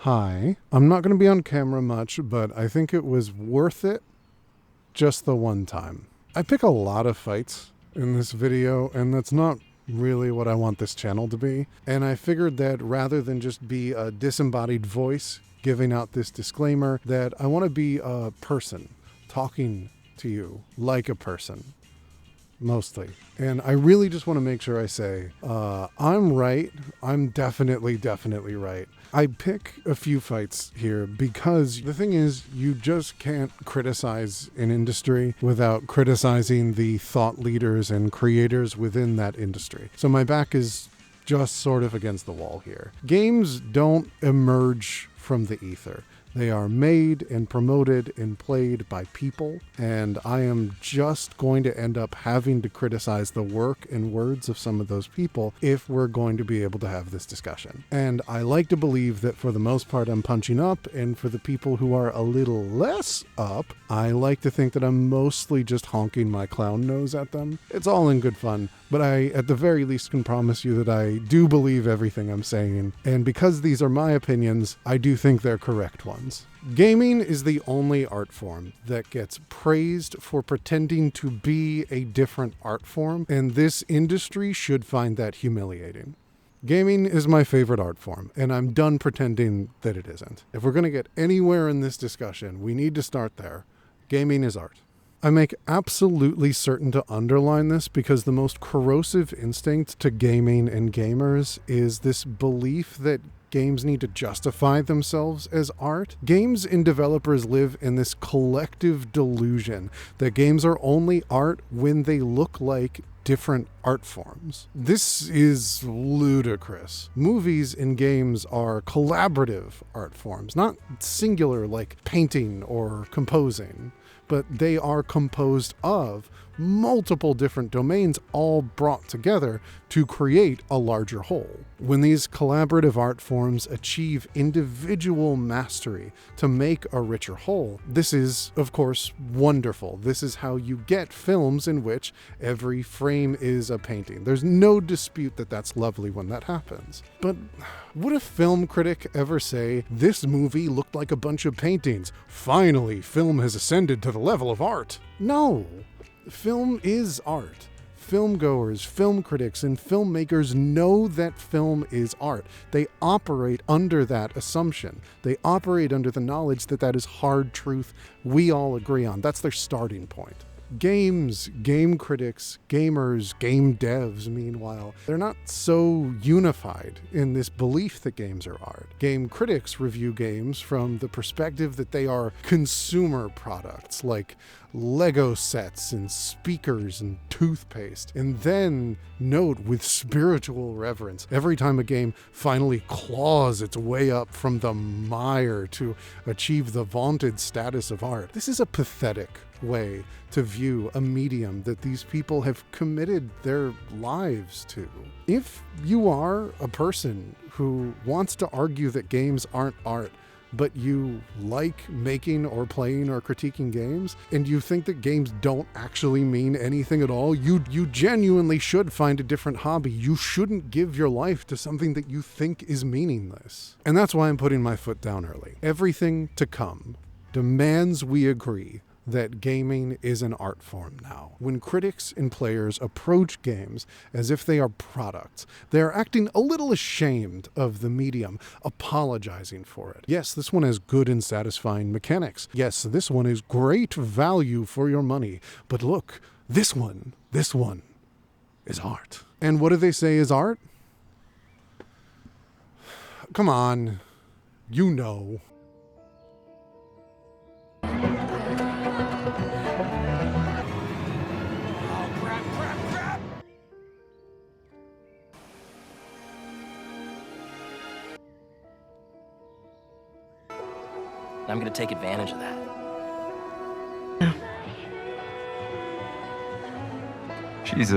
Hi. I'm not going to be on camera much, but I think it was worth it just the one time. I pick a lot of fights in this video, and that's not really what I want this channel to be. And I figured that rather than just be a disembodied voice giving out this disclaimer, that I want to be a person talking to you like a person. Mostly. And I really just want to make sure I say, I'm right. I'm definitely right. I pick a few fights here because the thing is, you just can't criticize an industry without criticizing the thought leaders and creators within that industry. So my back is just sort of against the wall here. Games don't emerge from the ether. They are made and promoted and played by people, and I am just going to end up having to criticize the work and words of some of those people if we're going to be able to have this discussion. And I like to believe that for the most part I'm punching up, and for the people who are a little less up, I like to think that I'm mostly just honking my clown nose at them. It's all in good fun, but I at the very least can promise you that I do believe everything I'm saying, and because these are my opinions, I do think they're correct ones. Gaming is the only art form that gets praised for pretending to be a different art form, and this industry should find that humiliating. Gaming is my favorite art form, and I'm done pretending that it isn't. If we're going to get anywhere in this discussion, we need to start there. Gaming is art. I make absolutely certain to underline this because the most corrosive instinct to gaming and gamers is this belief that games need to justify themselves as art. Games and developers live in this collective delusion that games are only art when they look like different art forms. This is ludicrous. Movies and games are collaborative art forms, not singular like painting or composing, but they are composed of multiple different domains all brought together to create a larger whole. When these collaborative art forms achieve individual mastery to make a richer whole, this is, of course, wonderful. This is how you get films in which every frame is a painting. There's no dispute that that's lovely when that happens. But would a film critic ever say, "This movie looked like a bunch of paintings. Finally, film has ascended to the level of art"? No. Film is art. Filmgoers, film critics, and filmmakers know that film is art. They operate under that assumption. They operate under the knowledge that that is hard truth we all agree on. That's their starting point. Games, game critics, gamers, game devs, meanwhile, they're not so unified in this belief that games are art. Game critics review games from the perspective that they are consumer products like Lego sets and speakers and toothpaste, and then note with spiritual reverence every time a game finally claws its way up from the mire to achieve the vaunted status of art. This is a pathetic way to view a medium that these people have committed their lives to. If you are a person who wants to argue that games aren't art, but you like making or playing or critiquing games, and you think that games don't actually mean anything at all, you genuinely should find a different hobby. You shouldn't give your life to something that you think is meaningless. And that's why I'm putting my foot down early. Everything to come demands we agree that gaming is an art form now. When critics and players approach games as if they are products, they are acting a little ashamed of the medium, apologizing for it. Yes, this one has good and satisfying mechanics. Yes, this one is great value for your money. But look, this one is art. And what do they say is art? Come on, you know. I'm gonna take advantage of that. She's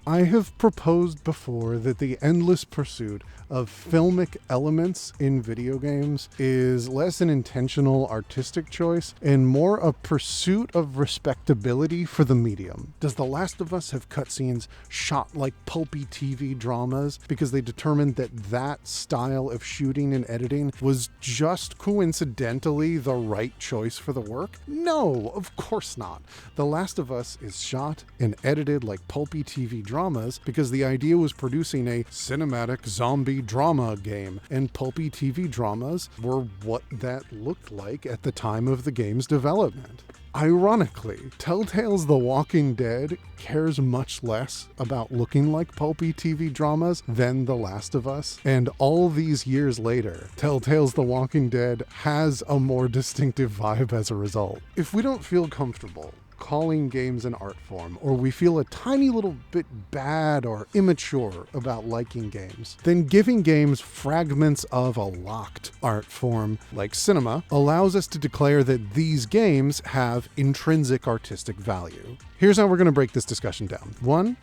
I have proposed before that the endless pursuit of filmic elements in video games is less an intentional artistic choice and more a pursuit of respectability for the medium. Does The Last of Us have cutscenes shot like pulpy TV dramas because they determined that that style of shooting and editing was just coincidentally the right choice for the work? No, of course not. The Last of Us is shot and edited like pulpy TV dramas because the idea was producing a cinematic zombie drama game, and pulpy TV dramas were what that looked like at the time of the game's development. Ironically, Telltale's The Walking Dead cares much less about looking like pulpy TV dramas than The Last of Us, and all these years later, Telltale's The Walking Dead has a more distinctive vibe as a result. If we don't feel comfortable calling games an art form, or we feel a tiny little bit bad or immature about liking games, then giving games fragments of a locked art form like cinema allows us to declare that these games have intrinsic artistic value. Here's how we're going to break this discussion down. 1,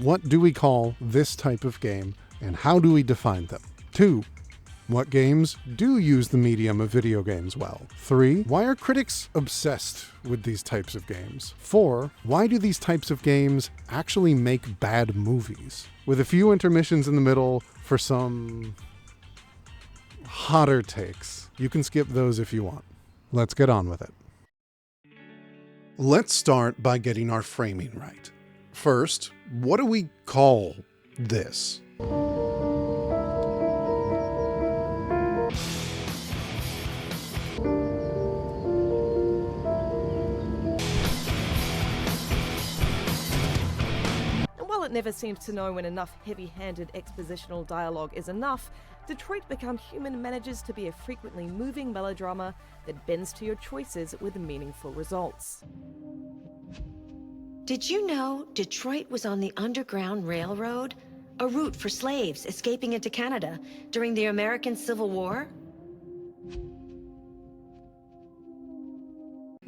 what do we call this type of game, and how do we define them? 2, what games do use the medium of video games well? 3, why are critics obsessed with these types of games? 4, why do these types of games actually make bad movies? With a few intermissions in the middle for some hotter takes. You can skip those if you want. Let's get on with it. Let's start by getting our framing right. First, what do we call this? While it never seems to know when enough heavy-handed expositional dialogue is enough, Detroit Become Human manages to be a frequently moving melodrama that bends to your choices with meaningful results. Did you know Detroit was on the Underground Railroad? A route for slaves escaping into Canada during the American Civil War?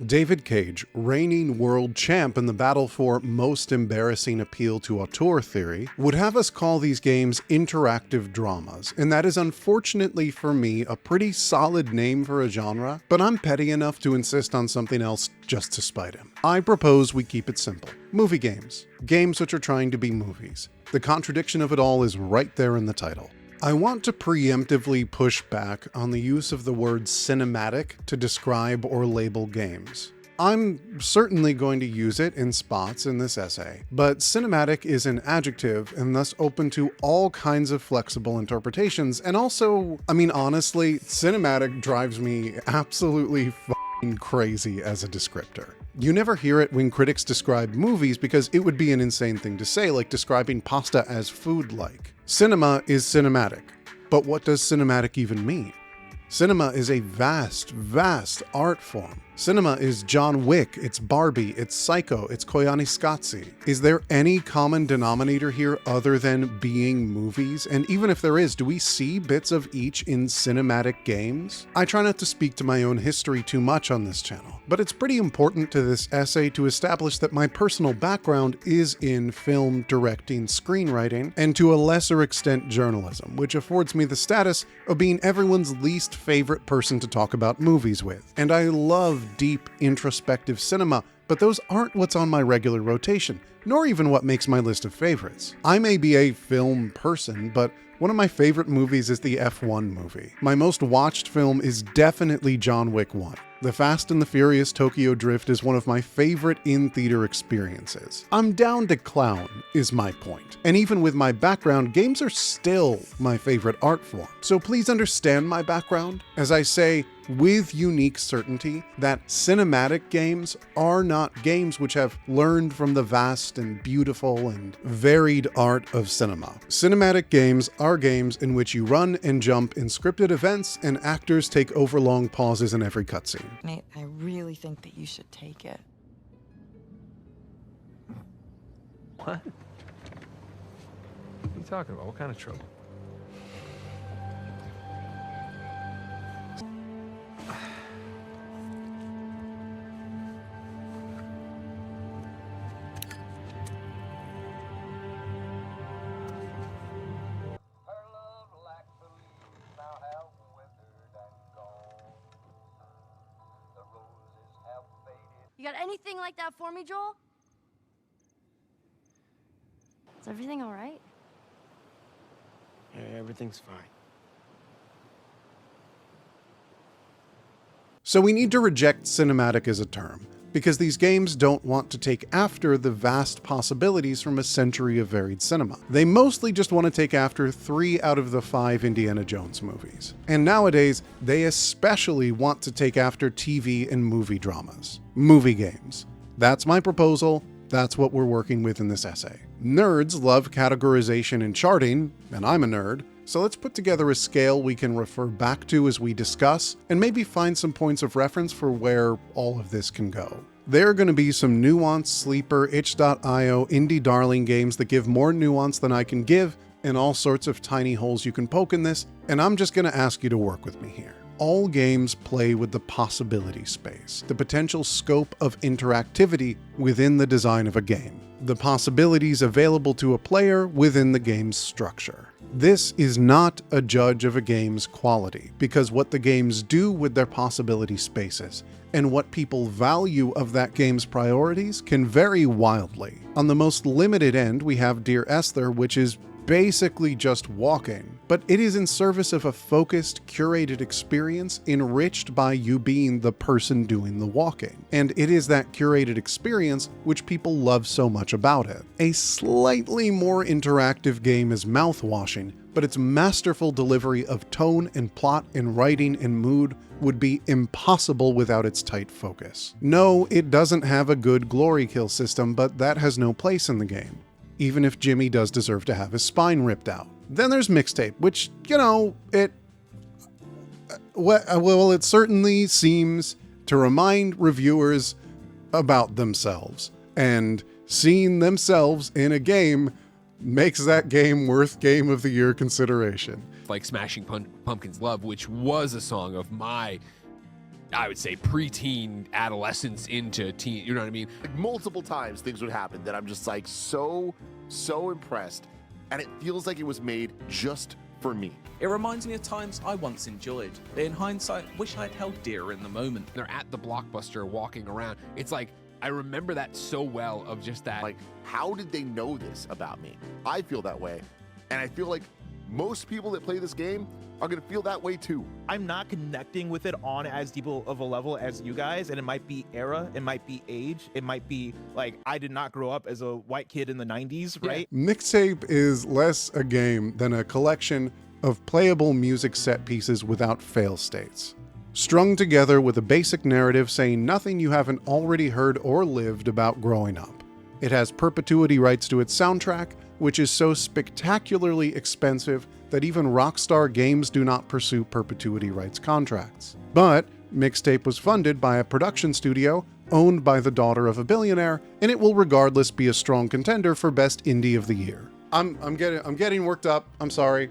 David Cage, reigning world champ in the battle for most embarrassing appeal to auteur theory, would have us call these games interactive dramas, and that is unfortunately for me a pretty solid name for a genre, but I'm petty enough to insist on something else just to spite him. I propose we keep it simple. Movie games. Games which are trying to be movies. The contradiction of it all is right there in the title. I want to preemptively push back on the use of the word cinematic to describe or label games. I'm certainly going to use it in spots in this essay, but cinematic is an adjective and thus open to all kinds of flexible interpretations, and also, honestly, cinematic drives me absolutely f***ing crazy as a descriptor. You never hear it when critics describe movies because it would be an insane thing to say, like describing pasta as food-like. Cinema is cinematic, but what does cinematic even mean? Cinema is a vast, vast art form. Cinema is John Wick, it's Barbie, it's Psycho, it's Koyaanisqatsi. Is there any common denominator here other than being movies? And even if there is, do we see bits of each in cinematic games? I try not to speak to my own history too much on this channel, but it's pretty important to this essay to establish that my personal background is in film, directing, screenwriting, and to a lesser extent journalism, which affords me the status of being everyone's least favorite person to talk about movies with. And I love deep, introspective cinema, but those aren't what's on my regular rotation, nor even what makes my list of favorites. I may be a film person, but one of my favorite movies is the F1 movie. My most watched film is definitely John Wick 1. The Fast and the Furious Tokyo Drift is one of my favorite in-theater experiences. I'm down to clown, is my point. And even with my background, games are still my favorite art form. So please understand my background as I say, with unique certainty, that cinematic games are not games which have learned from the vast and beautiful and varied art of cinema. Cinematic games are games in which you run and jump in scripted events and actors take overlong pauses in every cutscene. Nate, I really think that you should take it. What? What are you talking about? What kind of trouble? You got anything like that for me, Joel? Is everything all right? Yeah, everything's fine. So we need to reject cinematic as a term, because these games don't want to take after the vast possibilities from a century of varied cinema. They mostly just want to take after 3 out of the 5 Indiana Jones movies. And nowadays, they especially want to take after TV and movie dramas. Movie games. That's my proposal. That's what we're working with in this essay. Nerds love categorization and charting, and I'm a nerd, so let's put together a scale we can refer back to as we discuss, and maybe find some points of reference for where all of this can go. There are going to be some nuanced, sleeper, itch.io, indie darling games that give more nuance than I can give, and all sorts of tiny holes you can poke in this, and I'm just going to ask you to work with me here. All games play with the possibility space, the potential scope of interactivity within the design of a game, the possibilities available to a player within the game's structure. This is not a judge of a game's quality, because what the games do with their possibility spaces and what people value of that game's priorities can vary wildly. On the most limited end, we have Dear Esther, which is basically just walking, but it is in service of a focused, curated experience enriched by you being the person doing the walking. And it is that curated experience which people love so much about it. A slightly more interactive game is Mouthwashing, but its masterful delivery of tone and plot and writing and mood would be impossible without its tight focus. No, it doesn't have a good glory kill system, but that has no place in the game, even if Jimmy does deserve to have his spine ripped out. Then there's Mixtape, which, it certainly seems to remind reviewers about themselves, and seeing themselves in a game makes that game worth Game of the Year consideration. Like Smashing Pumpkins' Love, which was a song of my, I would say, preteen adolescence into teen, you know what I mean? Like multiple times things would happen that I'm just like so impressed, and it feels like it was made just for me. It reminds me of times I once enjoyed, but in hindsight, wish I'd held dearer in the moment. They're at the Blockbuster walking around. It's like, I remember that so well, of just that. Like, how did they know this about me? I feel that way, and I feel like most people that play this game are going to feel that way too. I'm not connecting with it on as deep of a level as you guys, and it might be era, it might be age, it might be like I did not grow up as a white kid in the 90s, right? Mixtape is less a game than a collection of playable music set pieces without fail states, strung together with a basic narrative saying nothing you haven't already heard or lived about growing up. It has perpetuity rights to its soundtrack, which is so spectacularly expensive that even Rockstar Games do not pursue perpetuity rights contracts. But Mixtape was funded by a production studio owned by the daughter of a billionaire, and it will regardless be a strong contender for Best Indie of the Year. I'm getting worked up. I'm sorry.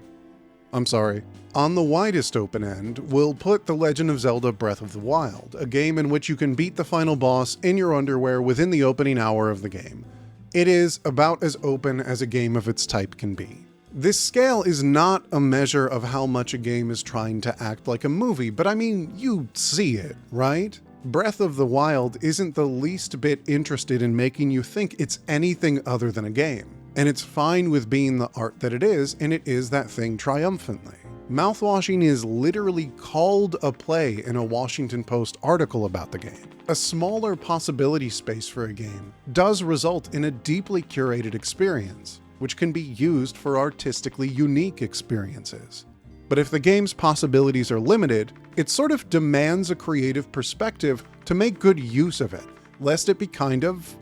On the widest open end, we'll put The Legend of Zelda Breath of the Wild, a game in which you can beat the final boss in your underwear within the opening hour of the game. It is about as open as a game of its type can be. This scale is not a measure of how much a game is trying to act like a movie, but I mean, you see it, right? Breath of the Wild isn't the least bit interested in making you think it's anything other than a game. And it's fine with being the art that it is, and it is that thing triumphantly. Mouthwashing is literally called a play in a Washington Post article about the game. A smaller possibility space for a game does result in a deeply curated experience, which can be used for artistically unique experiences. But if the game's possibilities are limited, it sort of demands a creative perspective to make good use of it, lest it be kind of,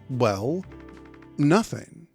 well, nothing.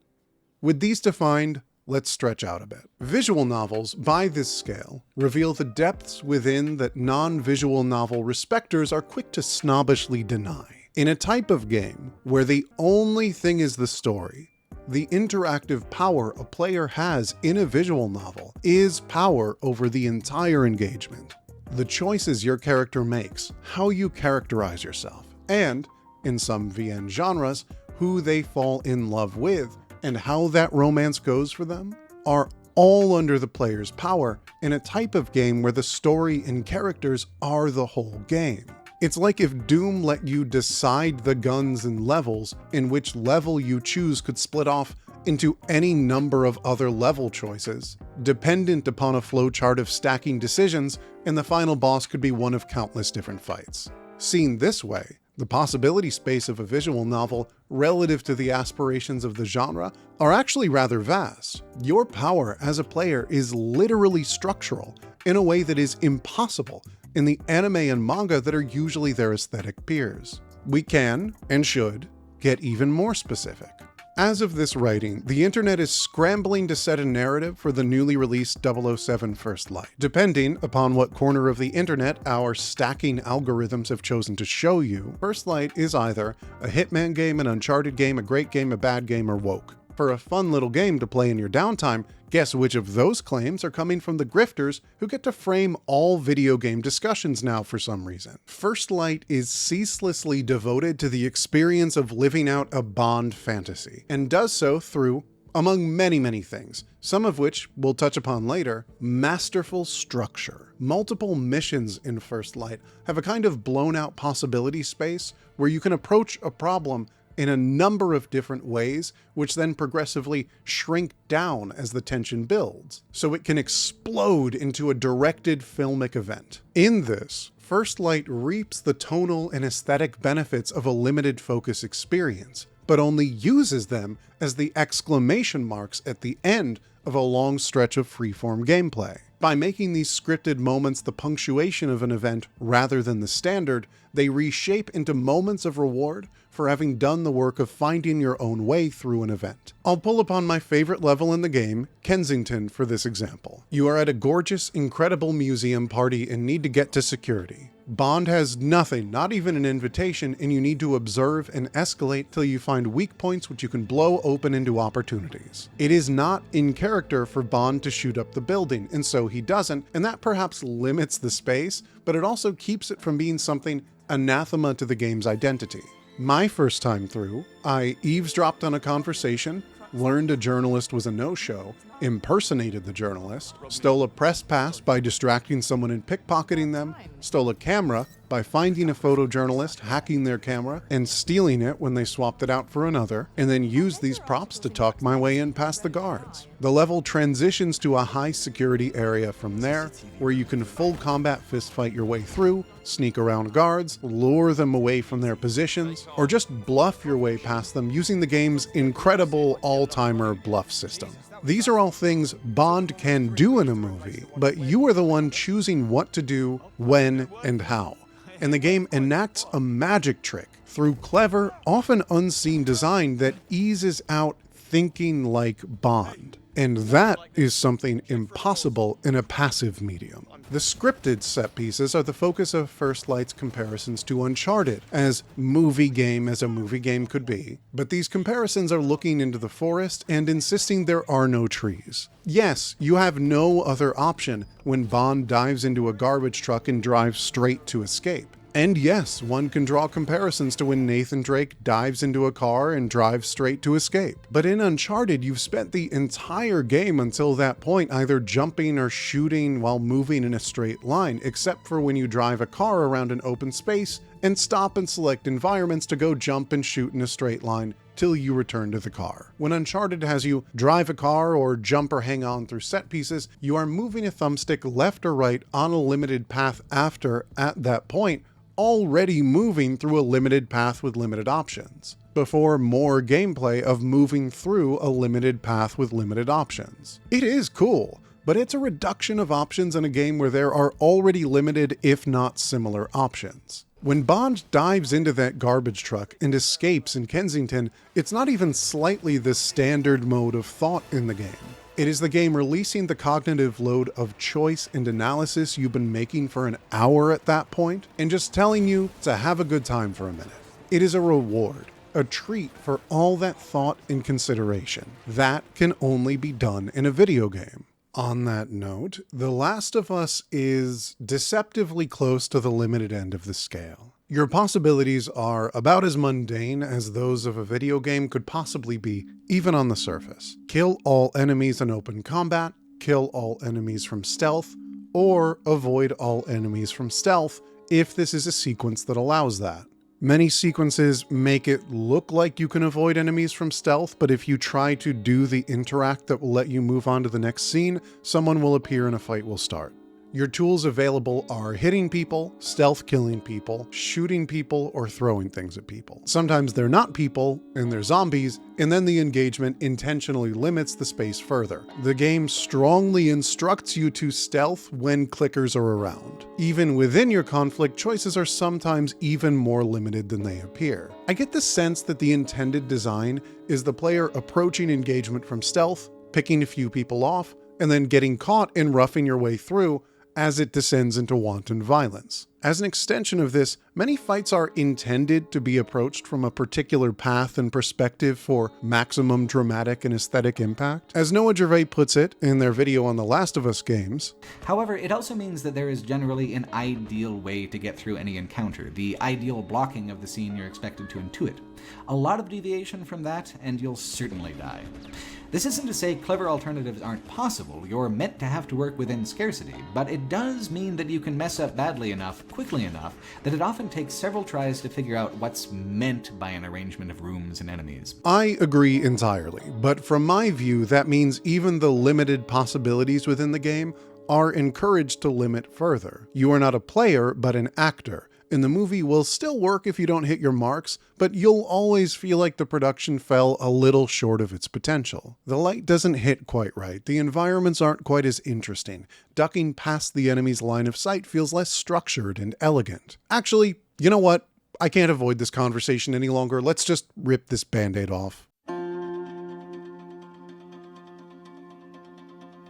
With these defined, let's stretch out a bit. Visual novels, by this scale, reveal the depths within that non-visual novel respecters are quick to snobbishly deny. In a type of game where the only thing is the story, the interactive power a player has in a visual novel is power over the entire engagement. The choices your character makes, how you characterize yourself, and, in some VN genres, who they fall in love with, and how that romance goes for them, are all under the player's power in a type of game where the story and characters are the whole game. It's like if Doom let you decide the guns and levels, in which level you choose could split off into any number of other level choices, dependent upon a flowchart of stacking decisions, and the final boss could be one of countless different fights. Seen this way, the possibility space of a visual novel relative to the aspirations of the genre are actually rather vast. Your power as a player is literally structural in a way that is impossible in the anime and manga that are usually their aesthetic peers. We can, and should, get even more specific. As of this writing, the internet is scrambling to set a narrative for the newly released 007 First Light. Depending upon what corner of the internet our stacking algorithms have chosen to show you, First Light is either a Hitman game, an Uncharted game, a great game, a bad game, or woke. For a fun little game to play in your downtime, guess which of those claims are coming from the grifters who get to frame all video game discussions now for some reason. First Light is ceaselessly devoted to the experience of living out a Bond fantasy, and does so through, among many things, some of which we'll touch upon later, masterful structure. Multiple missions in First Light have a kind of blown out possibility space where you can approach a problem in a number of different ways, which then progressively shrink down as the tension builds, so it can explode into a directed filmic event. In this, First Light reaps the tonal and aesthetic benefits of a limited focus experience, but only uses them as the exclamation marks at the end of a long stretch of freeform gameplay. By making these scripted moments the punctuation of an event rather than the standard, they reshape into moments of reward for having done the work of finding your own way through an event. I'll pull upon my favorite level in the game, Kensington, for this example. You are at a gorgeous, incredible museum party and need to get to security. Bond has nothing, not even an invitation, and you need to observe and escalate till you find weak points which you can blow open into opportunities. It is not in character for Bond to shoot up the building, and so he doesn't, and that perhaps limits the space, but it also keeps it from being something anathema to the game's identity. My first time through, I eavesdropped on a conversation, learned a journalist was a no-show, impersonated the journalist, stole a press pass by distracting someone and pickpocketing them, stole a camera by finding a photojournalist, hacking their camera, and stealing it when they swapped it out for another, and then used these props to talk my way in past the guards. The level transitions to a high security area from there, where you can full combat fistfight your way through, sneak around guards, lure them away from their positions, or just bluff your way past them using the game's incredible all-timer bluff system. These are all things Bond can do in a movie, but you are the one choosing what to do, when, and how. And the game enacts a magic trick through clever, often unseen design that eases out thinking like Bond. And that is something impossible in a passive medium. The scripted set pieces are the focus of First Light's comparisons to Uncharted, as movie game as a movie game could be, but these comparisons are looking into the forest and insisting there are no trees. Yes, you have no other option when Bond dives into a garbage truck and drives straight to escape. And yes, one can draw comparisons to when Nathan Drake dives into a car and drives straight to escape. But in Uncharted, you've spent the entire game until that point either jumping or shooting while moving in a straight line, except for when you drive a car around an open space and stop and select environments to go jump and shoot in a straight line till you return to the car. When Uncharted has you drive a car or jump or hang on through set pieces, you are moving a thumbstick left or right on a limited path after, at that point, already moving through a limited path with limited options, before more gameplay of moving through a limited path with limited options. It is cool, but it's a reduction of options in a game where there are already limited, if not similar, options. When Bond dives into that garbage truck and escapes in Kensington, it's not even slightly the standard mode of thought in the game. It is the game releasing the cognitive load of choice and analysis you've been making for an hour at that point, and just telling you to have a good time for a minute. It is a reward, a treat for all that thought and consideration. That can only be done in a video game. On that note, The Last of Us is deceptively close to the limited end of the scale. Your possibilities are about as mundane as those of a video game could possibly be, even on the surface. Kill all enemies in open combat, kill all enemies from stealth, or avoid all enemies from stealth if this is a sequence that allows that. Many sequences make it look like you can avoid enemies from stealth, but if you try to do the interact that will let you move on to the next scene, someone will appear and a fight will start. Your tools available are hitting people, stealth killing people, shooting people, or throwing things at people. Sometimes they're not people, and they're zombies, and then the engagement intentionally limits the space further. The game strongly instructs you to stealth when clickers are around. Even within your conflict, choices are sometimes even more limited than they appear. I get the sense that the intended design is the player approaching engagement from stealth, picking a few people off, and then getting caught and roughing your way through as it descends into wanton violence. As an extension of this, many fights are intended to be approached from a particular path and perspective for maximum dramatic and aesthetic impact. As Noah Gervais puts it in their video on The Last of Us games, however, it also means that there is generally an ideal way to get through any encounter, the ideal blocking of the scene you're expected to intuit. A lot of deviation from that, and you'll certainly die. This isn't to say clever alternatives aren't possible, you're meant to have to work within scarcity, but it does mean that you can mess up badly enough, quickly enough, that it often takes several tries to figure out what's meant by an arrangement of rooms and enemies. I agree entirely, but from my view, that means even the limited possibilities within the game are encouraged to limit further. You are not a player, but an actor. And the movie will still work if you don't hit your marks, but you'll always feel like the production fell a little short of its potential. The light doesn't hit quite right, the environments aren't quite as interesting, ducking past the enemy's line of sight feels less structured and elegant. Actually, you know what? I can't avoid this conversation any longer, let's just rip this band-aid off.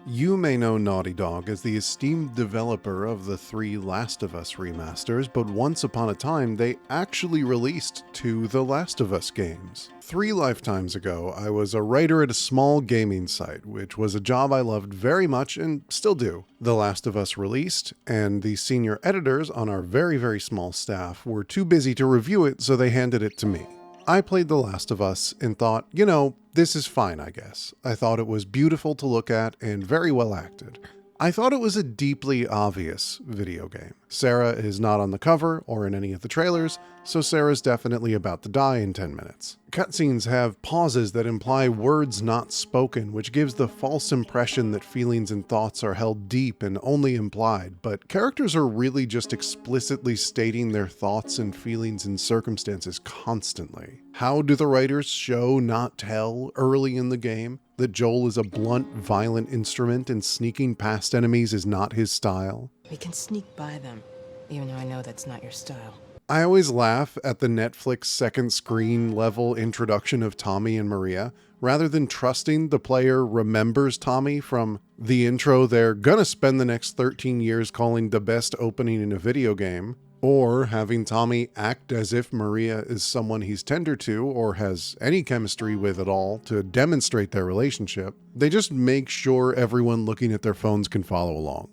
You may know Naughty Dog as the esteemed developer of the 3 Last of Us remasters, but once upon a time they actually released 2 The Last of Us games. 3 lifetimes ago, I was a writer at a small gaming site, which was a job I loved very much and still do. The Last of Us released, and the senior editors on our very, very small staff were too busy to review it, so they handed it to me. I played The Last of Us and thought, you know, this is fine, I guess. I thought it was beautiful to look at and very well acted. I thought it was a deeply obvious video game. Sarah is not on the cover or in any of the trailers, so Sarah's definitely about to die in 10 minutes. Cutscenes have pauses that imply words not spoken, which gives the false impression that feelings and thoughts are held deep and only implied, but characters are really just explicitly stating their thoughts and feelings and circumstances constantly. How do the writers show, not tell, early in the game? That Joel is a blunt, violent instrument and sneaking past enemies is not his style? We can sneak by them, even though I know that's not your style. I always laugh at the Netflix second screen level introduction of Tommy and Maria. Rather than trusting the player remembers Tommy from the intro they're gonna spend the next 13 years calling the best opening in a video game, or having Tommy act as if Maria is someone he's tender to or has any chemistry with at all to demonstrate their relationship, they just make sure everyone looking at their phones can follow along.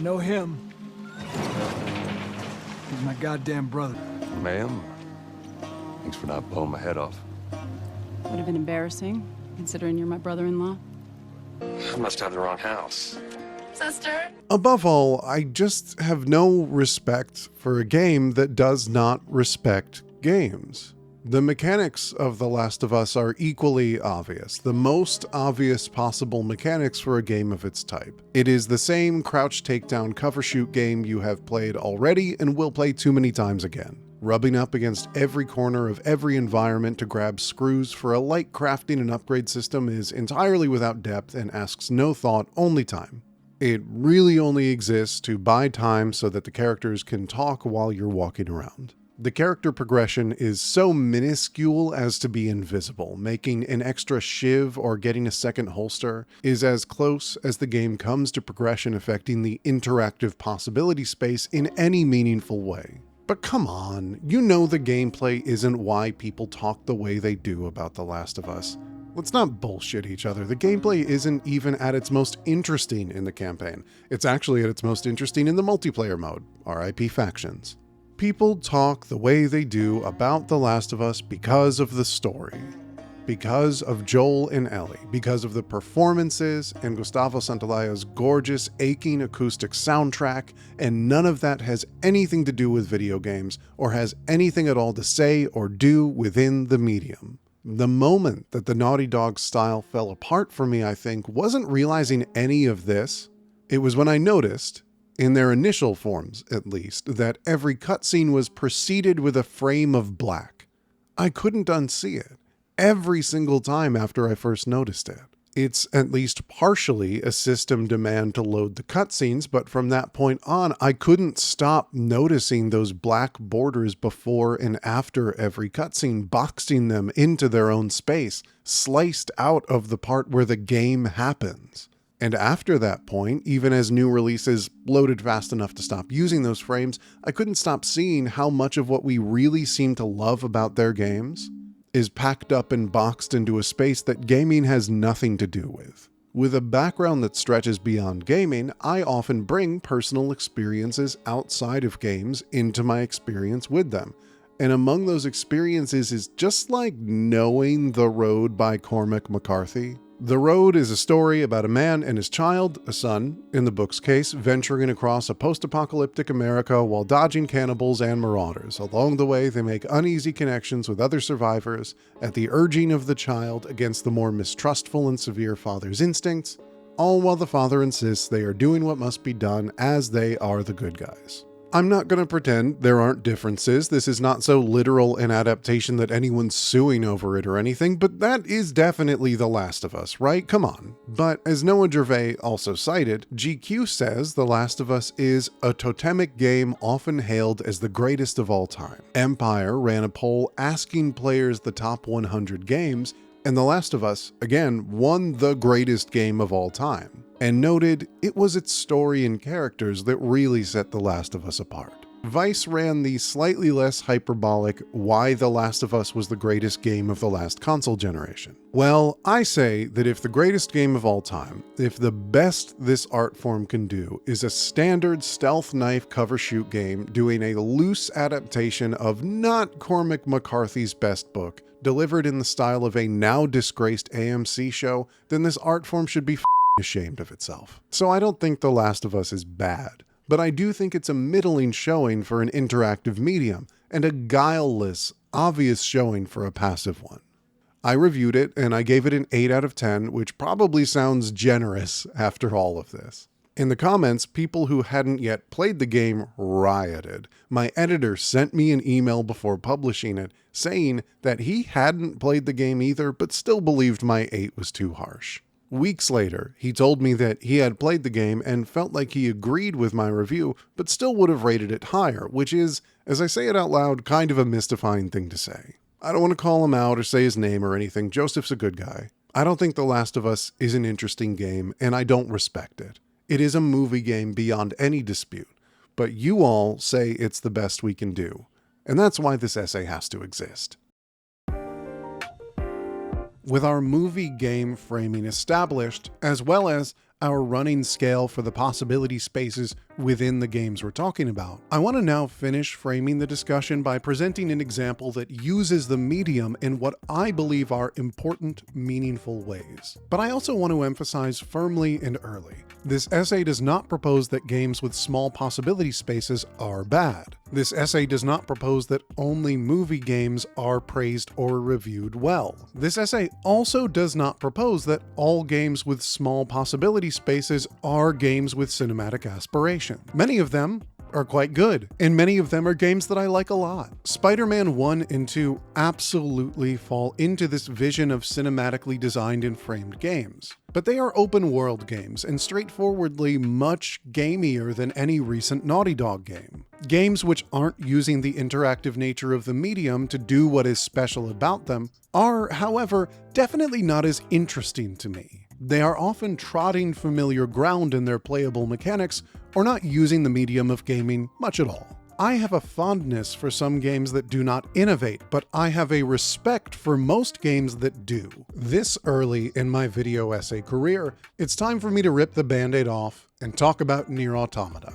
Know him. He's my goddamn brother. Ma'am, thanks for not blowing my head off. Would have been embarrassing, considering you're my brother-in-law. I must have the wrong house. Sister? Above all, I just have no respect for a game that does not respect games. The mechanics of The Last of Us are equally obvious, the most obvious possible mechanics for a game of its type. It is the same crouch takedown cover shoot game you have played already and will play too many times again. Rubbing up against every corner of every environment to grab screws for a light crafting and upgrade system is entirely without depth and asks no thought, only time. It really only exists to buy time so that the characters can talk while you're walking around. The character progression is so minuscule as to be invisible. Making an extra shiv or getting a second holster is as close as the game comes to progression affecting the interactive possibility space in any meaningful way. But come on, you know the gameplay isn't why people talk the way they do about The Last of Us. Let's not bullshit each other. The gameplay isn't even at its most interesting in the campaign. It's actually at its most interesting in the multiplayer mode, RIP factions. People talk the way they do about The Last of Us because of the story. because of Joel and Ellie, because of the performances and Gustavo Santaolla's gorgeous, aching acoustic soundtrack, and none of that has anything to do with video games or has anything at all to say or do within the medium. The moment that the Naughty Dog style fell apart for me, I think, wasn't realizing any of this. It was when I noticed, in their initial forms at least, that every cutscene was preceded with a frame of black. I couldn't unsee it every single time after I first noticed it. It's at least partially a system demand to load the cutscenes, but from that point on, I couldn't stop noticing those black borders before and after every cutscene, boxing them into their own space, sliced out of the part where the game happens. And after that point, even as new releases loaded fast enough to stop using those frames, I couldn't stop seeing how much of what we really seem to love about their games is packed up and boxed into a space that gaming has nothing to do with. With a background that stretches beyond gaming, I often bring personal experiences outside of games into my experience with them. And among those experiences is just like knowing The Road by Cormac McCarthy. The Road is a story about a man and his child, a son, in the book's case, venturing across a post-apocalyptic America while dodging cannibals and marauders. Along the way, they make uneasy connections with other survivors at the urging of the child against the more mistrustful and severe father's instincts, all while the father insists they are doing what must be done as they are the good guys. I'm not going to pretend there aren't differences. This is not so literal an adaptation that anyone's suing over it or anything, but that is definitely The Last of Us, right? Come on. But as Noah Gervais also cited, GQ says The Last of Us is a totemic game often hailed as the greatest of all time. Empire ran a poll asking players the top 100 games, and The Last of Us, again, won the greatest game of all time, and noted it was its story and characters that really set The Last of Us apart. Vice ran the slightly less hyperbolic why The Last of Us was the greatest game of the last console generation. Well, I say that if the greatest game of all time, if the best this art form can do is a standard stealth knife cover shoot game doing a loose adaptation of not Cormac McCarthy's best book, delivered in the style of a now disgraced AMC show, then this art form should be ashamed of itself. So I don't think The Last of Us is bad, but I do think it's a middling showing for an interactive medium, and a guileless, obvious showing for a passive one. I reviewed it, and I gave it an 8 out of 10, which probably sounds generous after all of this. In the comments, people who hadn't yet played the game rioted. My editor sent me an email before publishing it, saying that he hadn't played the game either, but still believed my 8 was too harsh. Weeks later, he told me that he had played the game and felt like he agreed with my review, but still would have rated it higher, which is, as I say it out loud, kind of a mystifying thing to say. I don't want to call him out or say his name or anything. Joseph's a good guy. I don't think The Last of Us is an interesting game, and I don't respect it. It is a movie game beyond any dispute, but you all say it's the best we can do, and that's why this essay has to exist. With our movie game framing established, as well as our running scale for the possibility spaces within the games we're talking about, I want to now finish framing the discussion by presenting an example that uses the medium in what I believe are important, meaningful ways. But I also want to emphasize firmly and early, this essay does not propose that games with small possibility spaces are bad. This essay does not propose that only movie games are praised or reviewed well. This essay also does not propose that all games with small possibility spaces are games with cinematic aspiration. Many of them are quite good, and many of them are games that I like a lot. Spider-Man 1 and 2 absolutely fall into this vision of cinematically designed and framed games. But they are open world games, and straightforwardly much gamier than any recent Naughty Dog game. Games which aren't using the interactive nature of the medium to do what is special about them are, however, definitely not as interesting to me. They are often trotting familiar ground in their playable mechanics, or not using the medium of gaming much at all. I have a fondness for some games that do not innovate, but I have a respect for most games that do. This early in my video essay career, it's time for me to rip the band-aid off and talk about Nier Automata.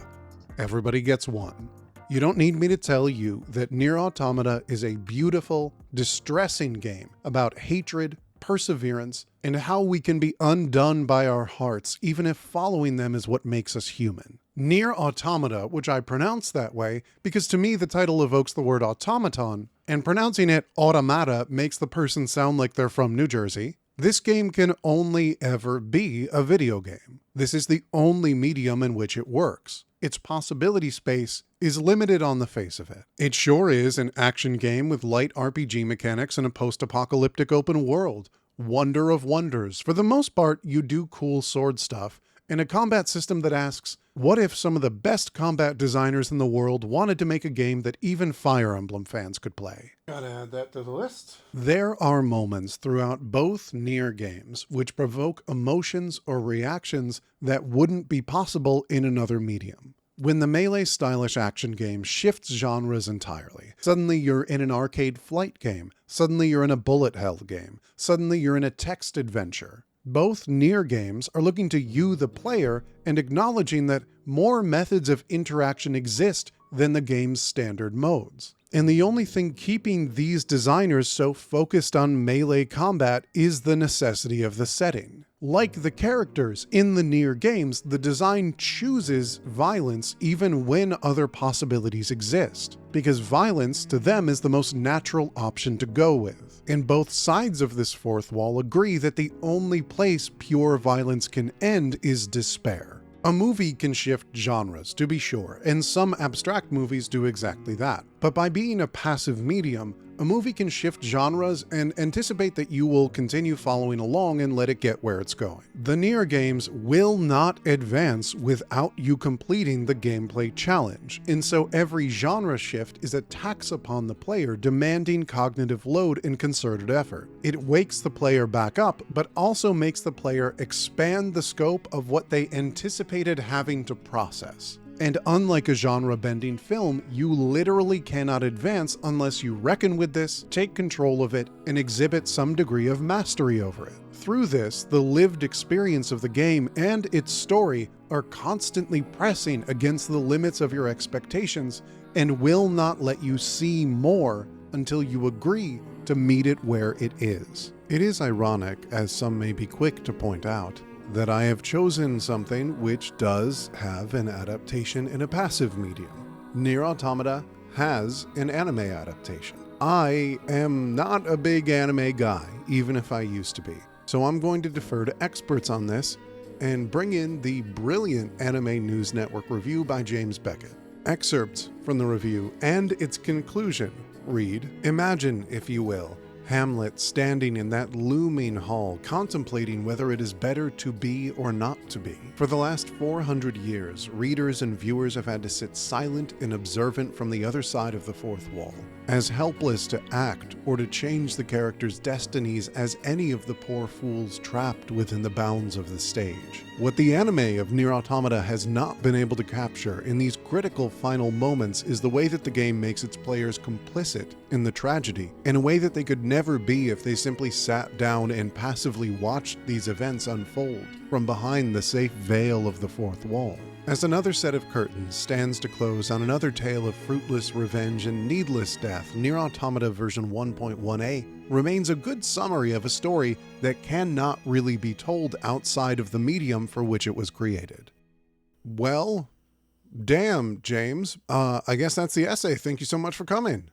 Everybody gets one. You don't need me to tell you that Nier Automata is a beautiful, distressing game about hatred, perseverance, and how we can be undone by our hearts even if following them is what makes us human. Nier Automata, which I pronounce that way because to me the title evokes the word automaton, and pronouncing it automata makes the person sound like they're from New Jersey. This game can only ever be a video game. This is the only medium in which it works. Its possibility space is limited on the face of it. It sure is an action game with light RPG mechanics and a post-apocalyptic open world. Wonder of wonders. For the most part, you do cool sword stuff, and a combat system that asks, what if some of the best combat designers in the world wanted to make a game that even Fire Emblem fans could play? Gotta add that to the list. There are moments throughout both Nier games which provoke emotions or reactions that wouldn't be possible in another medium. When the melee stylish action game shifts genres entirely, suddenly you're in an arcade flight game, suddenly you're in a bullet hell game, suddenly you're in a text adventure. Both Nier games are looking to you, the player, and acknowledging that more methods of interaction exist than the game's standard modes. And the only thing keeping these designers so focused on melee combat is the necessity of the setting. Like the characters in the Nier games, the design chooses violence even when other possibilities exist, because violence to them is the most natural option to go with. And both sides of this fourth wall agree that the only place pure violence can end is despair. A movie can shift genres, to be sure, and some abstract movies do exactly that. But by being a passive medium, a movie can shift genres and anticipate that you will continue following along and let it get where it's going. The Nier games will not advance without you completing the gameplay challenge, and so every genre shift is a tax upon the player, demanding cognitive load and concerted effort. It wakes the player back up, but also makes the player expand the scope of what they anticipated having to process. And unlike a genre-bending film, you literally cannot advance unless you reckon with this, take control of it, and exhibit some degree of mastery over it. Through this, the lived experience of the game and its story are constantly pressing against the limits of your expectations and will not let you see more until you agree to meet it where it is. It is ironic, as some may be quick to point out, that I have chosen something which does have an adaptation in a passive medium. Nier Automata has an anime adaptation. I am not a big anime guy, even if I used to be, so I'm going to defer to experts on this and bring in the brilliant Anime News Network review by James Beckett. Excerpts from the review and its conclusion read, imagine, if you will, Hamlet standing in that looming hall, contemplating whether it is better to be or not to be. For the last 400 years, readers and viewers have had to sit silent and observant from the other side of the fourth wall, as helpless to act or to change the characters' destinies as any of the poor fools trapped within the bounds of the stage. What the anime of Nier Automata has not been able to capture in these critical final moments is the way that the game makes its players complicit in the tragedy, in a way that they could never be if they simply sat down and passively watched these events unfold from behind the safe veil of the fourth wall. As another set of curtains stands to close on another tale of fruitless revenge and needless death, Nier Automata version 1.1a remains a good summary of a story that cannot really be told outside of the medium for which it was created. Well, damn, James. I guess that's the essay. Thank you so much for coming.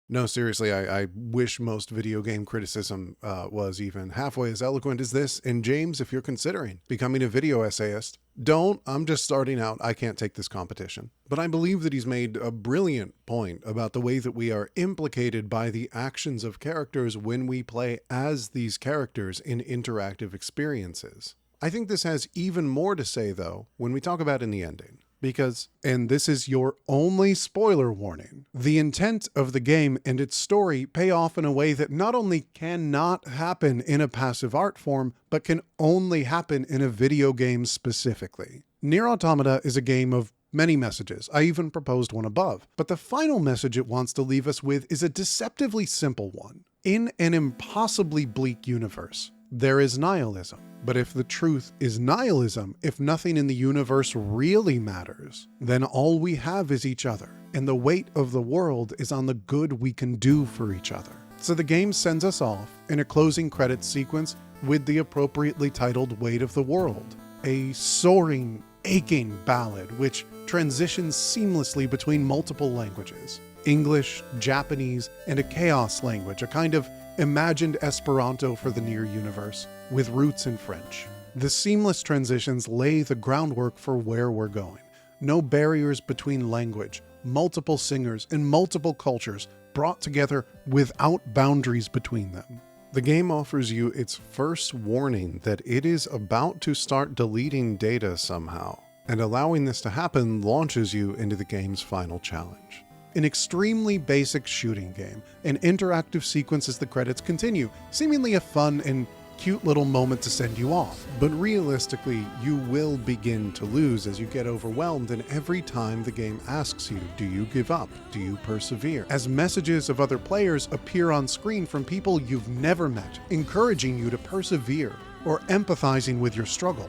No, seriously, I wish most video game criticism was even halfway as eloquent as this. And James, if you're considering becoming a video essayist, don't. I'm just starting out. I can't take this competition. But I believe that he's made a brilliant point about the way that we are implicated by the actions of characters when we play as these characters in interactive experiences. I think this has even more to say, though, when we talk about in the ending. Because, and this is your only spoiler warning, the intent of the game and its story pay off in a way that not only cannot happen in a passive art form, but can only happen in a video game specifically. Nier Automata is a game of many messages. I even proposed one above. But the final message it wants to leave us with is a deceptively simple one. In an impossibly bleak universe, there is nihilism. But if the truth is nihilism, if nothing in the universe really matters, then all we have is each other, and the weight of the world is on the good we can do for each other. So the game sends us off in a closing credits sequence with the appropriately titled Weight of the World, a soaring, aching ballad which transitions seamlessly between multiple languages: English, Japanese, and a chaos language, a kind of imagined Esperanto for the near universe, with roots in French. The seamless transitions lay the groundwork for where we're going. No barriers between language, multiple singers, and multiple cultures brought together without boundaries between them. The game offers you its first warning that it is about to start deleting data somehow, and allowing this to happen launches you into the game's final challenge. An extremely basic shooting game, an interactive sequence as the credits continue, seemingly a fun and cute little moment to send you off. But realistically, you will begin to lose as you get overwhelmed, and every time the game asks you, do you give up? Do you persevere? As messages of other players appear on screen from people you've never met, encouraging you to persevere or empathizing with your struggle,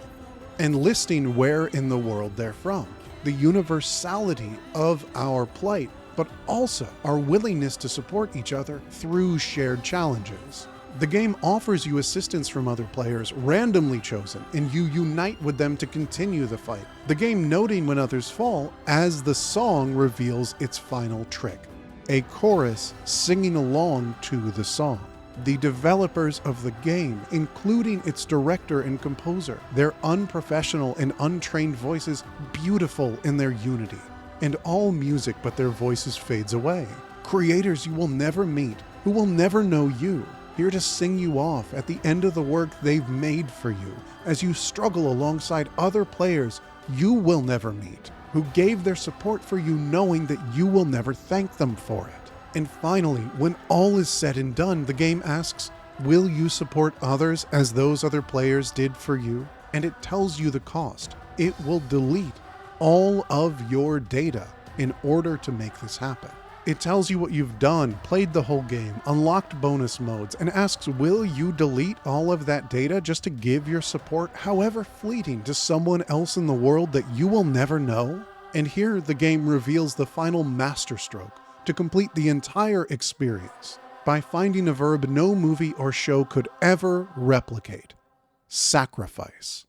and listing where in the world they're from. The universality of our plight, but also our willingness to support each other through shared challenges. The game offers you assistance from other players, randomly chosen, and you unite with them to continue the fight. The game noting when others fall as the song reveals its final trick: a chorus singing along to the song. The developers of the game, including its director and composer, their unprofessional and untrained voices beautiful in their unity, and all music but their voices fades away. Creators you will never meet, who will never know you, here to sing you off at the end of the work they've made for you, as you struggle alongside other players you will never meet, who gave their support for you knowing that you will never thank them for it. And finally, when all is said and done, the game asks, will you support others as those other players did for you? And it tells you the cost. It will delete all of your data in order to make this happen. It tells you what you've done, played the whole game, unlocked bonus modes, and asks, will you delete all of that data just to give your support, however fleeting, to someone else in the world that you will never know? And here the game reveals the final masterstroke to complete the entire experience by finding a verb no movie or show could ever replicate: sacrifice.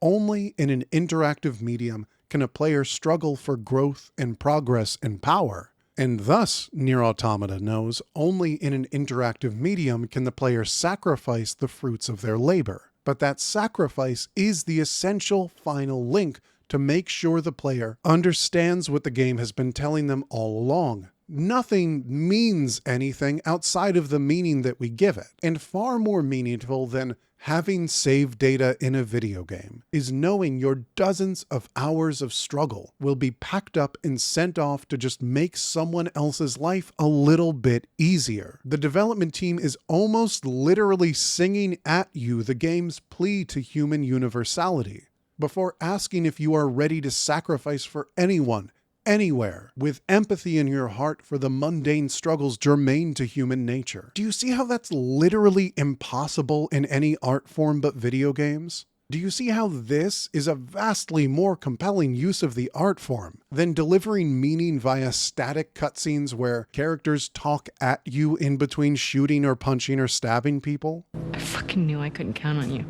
Only in an interactive medium can a player struggle for growth and progress and power. And thus, Nier Automata knows, only in an interactive medium can the player sacrifice the fruits of their labor. But that sacrifice is the essential final link to make sure the player understands what the game has been telling them all along. Nothing means anything outside of the meaning that we give it. And far more meaningful than having saved data in a video game is knowing your dozens of hours of struggle will be packed up and sent off to just make someone else's life a little bit easier. The development team is almost literally singing at you the game's plea to human universality, before asking if you are ready to sacrifice for anyone, anywhere, with empathy in your heart for the mundane struggles germane to human nature. Do you see how that's literally impossible in any art form but video games? Do you see how this is a vastly more compelling use of the art form than delivering meaning via static cutscenes where characters talk at you in between shooting or punching or stabbing people? I fucking knew I couldn't count on you.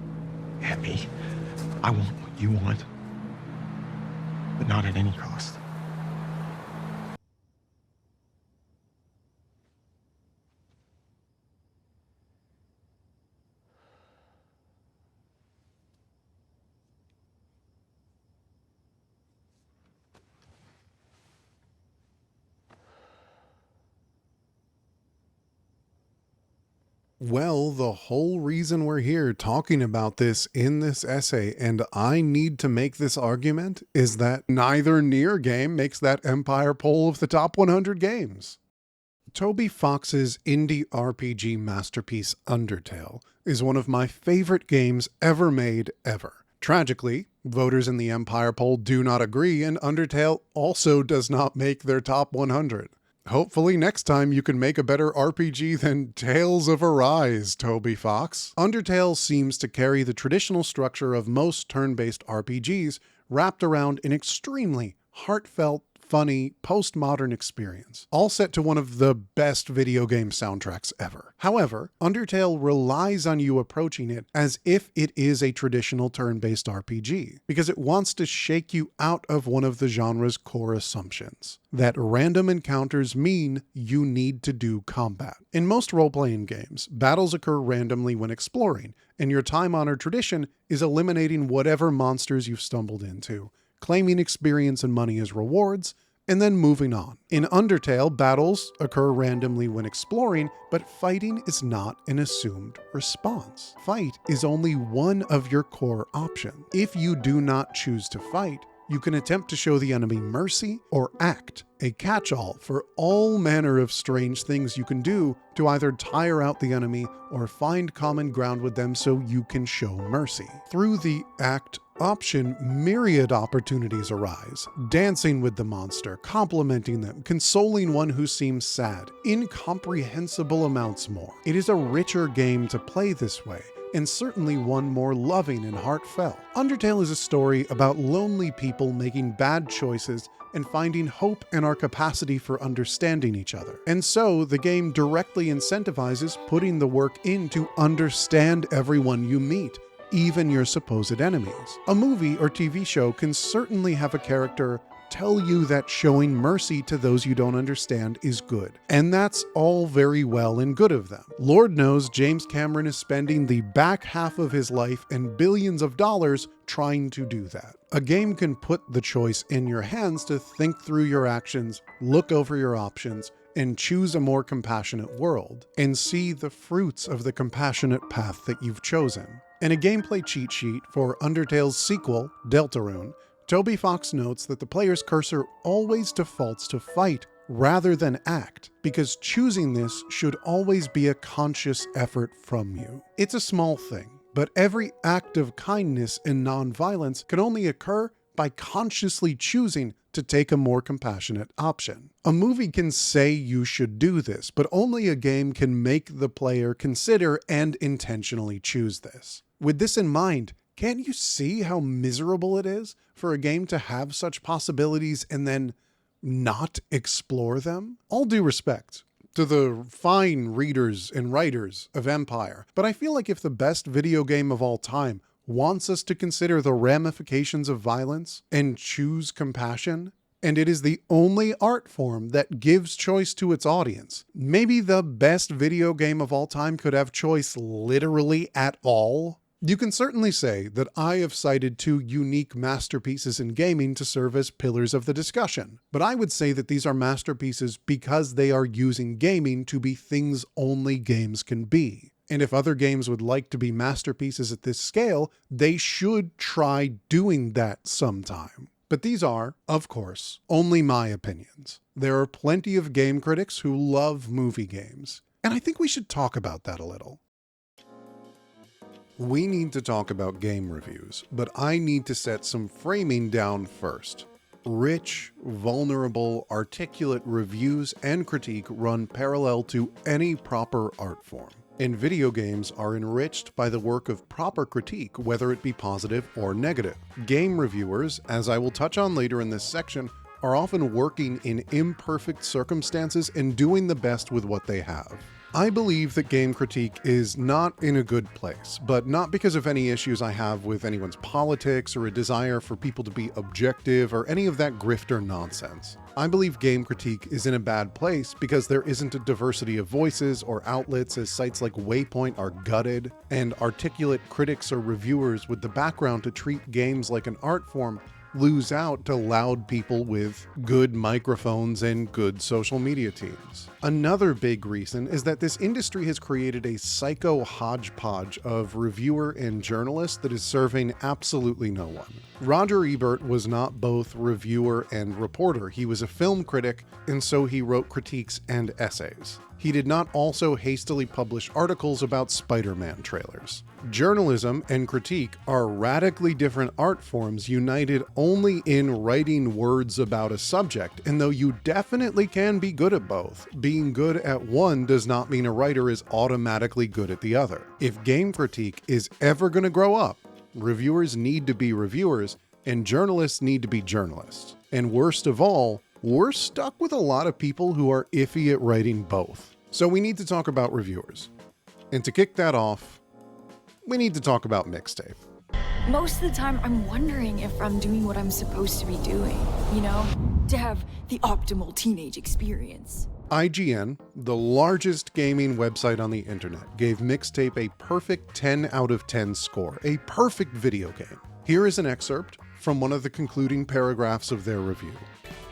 Abby, I want what you want, but not at any cost. Well, the whole reason we're here talking about this in this essay, and I need to make this argument, is that neither Nier game makes that Empire poll of the top 100 games. Toby Fox's indie RPG masterpiece Undertale is one of my favorite games ever made, ever. Tragically, voters in the Empire poll do not agree, and Undertale also does not make their top 100. Hopefully next time you can make a better RPG than Tales of Arise, Toby Fox. Undertale seems to carry the traditional structure of most turn-based RPGs wrapped around an extremely heartfelt, funny, postmodern experience, all set to one of the best video game soundtracks ever. However, Undertale relies on you approaching it as if it is a traditional turn-based RPG, because it wants to shake you out of one of the genre's core assumptions, that random encounters mean you need to do combat. In most role-playing games, battles occur randomly when exploring, and your time-honored tradition is eliminating whatever monsters you've stumbled into, claiming experience and money as rewards, and then moving on. In Undertale, battles occur randomly when exploring, but fighting is not an assumed response. Fight is only one of your core options. If you do not choose to fight, you can attempt to show the enemy mercy or act, a catch-all for all manner of strange things you can do to either tire out the enemy or find common ground with them so you can show mercy. Through the act option, myriad opportunities arise, dancing with the monster, complimenting them, consoling one who seems sad, incomprehensible amounts more. It is a richer game to play this way, and certainly one more loving and heartfelt. Undertale is a story about lonely people making bad choices and finding hope in our capacity for understanding each other. And so the game directly incentivizes putting the work in to understand everyone you meet, even your supposed enemies. A movie or TV show can certainly have a character tell you that showing mercy to those you don't understand is good. And that's all very well and good of them. Lord knows James Cameron is spending the back half of his life and billions of dollars trying to do that. A game can put the choice in your hands to think through your actions, look over your options, and choose a more compassionate world, and see the fruits of the compassionate path that you've chosen. In a gameplay cheat sheet for Undertale's sequel, Deltarune, Toby Fox notes that the player's cursor always defaults to fight rather than act, because choosing this should always be a conscious effort from you. It's a small thing, but every act of kindness and non-violence can only occur by consciously choosing to take a more compassionate option. A movie can say you should do this, but only a game can make the player consider and intentionally choose this. With this in mind, can't you see how miserable it is for a game to have such possibilities and then not explore them? All due respect to the fine readers and writers of Empire, but I feel like if the best video game of all time wants us to consider the ramifications of violence and choose compassion, and it is the only art form that gives choice to its audience, maybe the best video game of all time could have choice literally at all. You can certainly say that I have cited two unique masterpieces in gaming to serve as pillars of the discussion, but I would say that these are masterpieces because they are using gaming to be things only games can be. And if other games would like to be masterpieces at this scale, they should try doing that sometime. But these are, of course, only my opinions. There are plenty of game critics who love movie games, and I think we should talk about that a little. We need to talk about game reviews, but I need to set some framing down first. Rich, vulnerable, articulate reviews and critique run parallel to any proper art form, and video games are enriched by the work of proper critique, whether it be positive or negative. Game reviewers, as I will touch on later in this section, are often working in imperfect circumstances and doing the best with what they have. I believe that game critique is not in a good place, but not because of any issues I have with anyone's politics or a desire for people to be objective or any of that grifter nonsense. I believe game critique is in a bad place because there isn't a diversity of voices or outlets, as sites like Waypoint are gutted, and articulate critics or reviewers with the background to treat games like an art form lose out to loud people with good microphones and good social media teams. Another big reason is that this industry has created a psycho hodgepodge of reviewer and journalist that is serving absolutely no one. Roger Ebert was not both reviewer and reporter. He was a film critic, and so he wrote critiques and essays. He did not also hastily publish articles about Spider-Man trailers. Journalism and critique are radically different art forms united only in writing words about a subject, and though you definitely can be good at both, being good at one does not mean a writer is automatically good at the other. If game critique is ever going to grow up, reviewers need to be reviewers, and journalists need to be journalists. And worst of all, we're stuck with a lot of people who are iffy at writing both. So we need to talk about reviewers. And to kick that off, we need to talk about Mixtape. Most of the time, I'm wondering if I'm doing what I'm supposed to be doing, you know? To have the optimal teenage experience. IGN, the largest gaming website on the internet, gave Mixtape a perfect 10 out of 10 score, a perfect video game. Here is an excerpt from one of the concluding paragraphs of their review.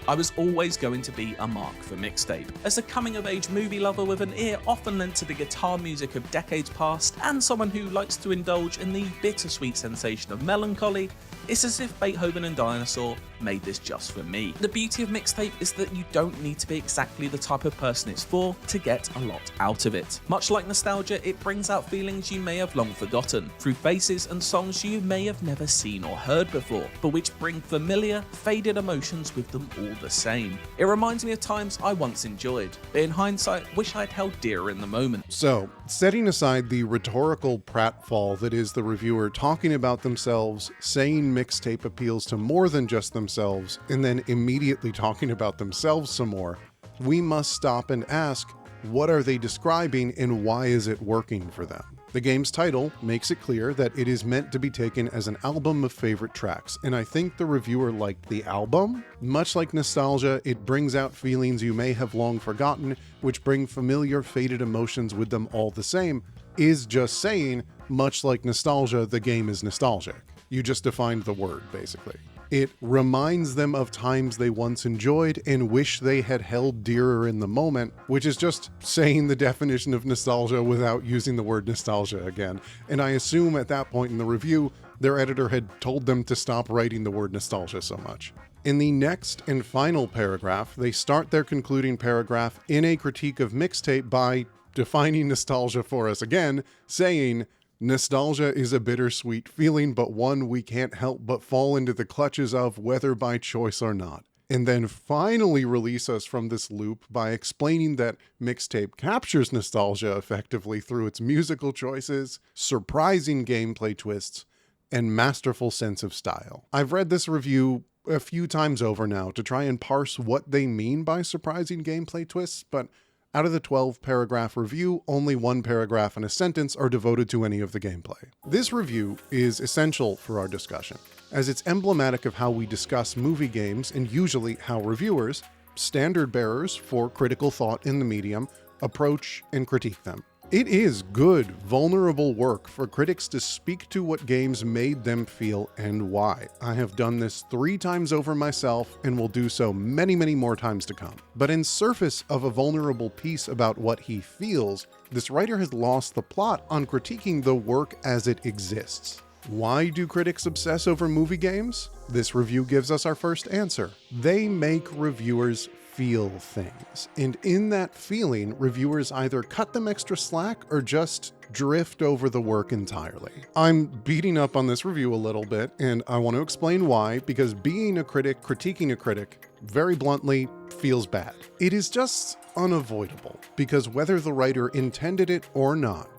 I was always going to be a mark for Mixtape. As a coming-of-age movie lover with an ear often lent to the guitar music of decades past, and someone who likes to indulge in the bittersweet sensation of melancholy, it's as if Beethoven and Dinosaur made this just for me. The beauty of Mixtape is that you don't need to be exactly the type of person it's for to get a lot out of it. Much like nostalgia, it brings out feelings you may have long forgotten, through faces and songs you may have never seen or heard before, but which bring familiar, faded emotions with them all the same. It reminds me of times I once enjoyed, but in hindsight, wish I'd held dearer in the moment. So, setting aside the rhetorical pratfall that is the reviewer talking about themselves, saying Mixtape appeals to more than just themselves, and then immediately talking about themselves some more, we must stop and ask, what are they describing and why is it working for them? The game's title makes it clear that it is meant to be taken as an album of favorite tracks, and I think the reviewer liked the album. Much like nostalgia, it brings out feelings you may have long forgotten, which bring familiar, faded emotions with them all the same, is just saying, much like nostalgia, the game is nostalgic. You just defined the word, basically. It reminds them of times they once enjoyed and wish they had held dearer in the moment, which is just saying the definition of nostalgia without using the word nostalgia again. And I assume at that point in the review, their editor had told them to stop writing the word nostalgia so much. In the next and final paragraph, they start their concluding paragraph in a critique of Mixtape by defining nostalgia for us again, saying, nostalgia is a bittersweet feeling, but one we can't help but fall into the clutches of, whether by choice or not. And then finally release us from this loop by explaining that Mixtape captures nostalgia effectively through its musical choices, surprising gameplay twists, and masterful sense of style. I've read this review a few times over now to try and parse what they mean by surprising gameplay twists, but out of the 12-paragraph review, only one paragraph and a sentence are devoted to any of the gameplay. This review is essential for our discussion, as it's emblematic of how we discuss movie games and usually how reviewers, standard bearers for critical thought in the medium, approach and critique them. It is good, vulnerable work for critics to speak to what games made them feel and why. I have done this 3 times over myself and will do so many, many more times to come. But in surface of a vulnerable piece about what he feels, this writer has lost the plot on critiquing the work as it exists. Why do critics obsess over movie games? This review gives us our first answer. They make reviewers feel things, and in that feeling, reviewers either cut them extra slack or just drift over the work entirely. I'm beating up on this review a little bit, and I want to explain why, because being a critic, critiquing a critic, very bluntly, feels bad. It is just unavoidable, because whether the writer intended it or not,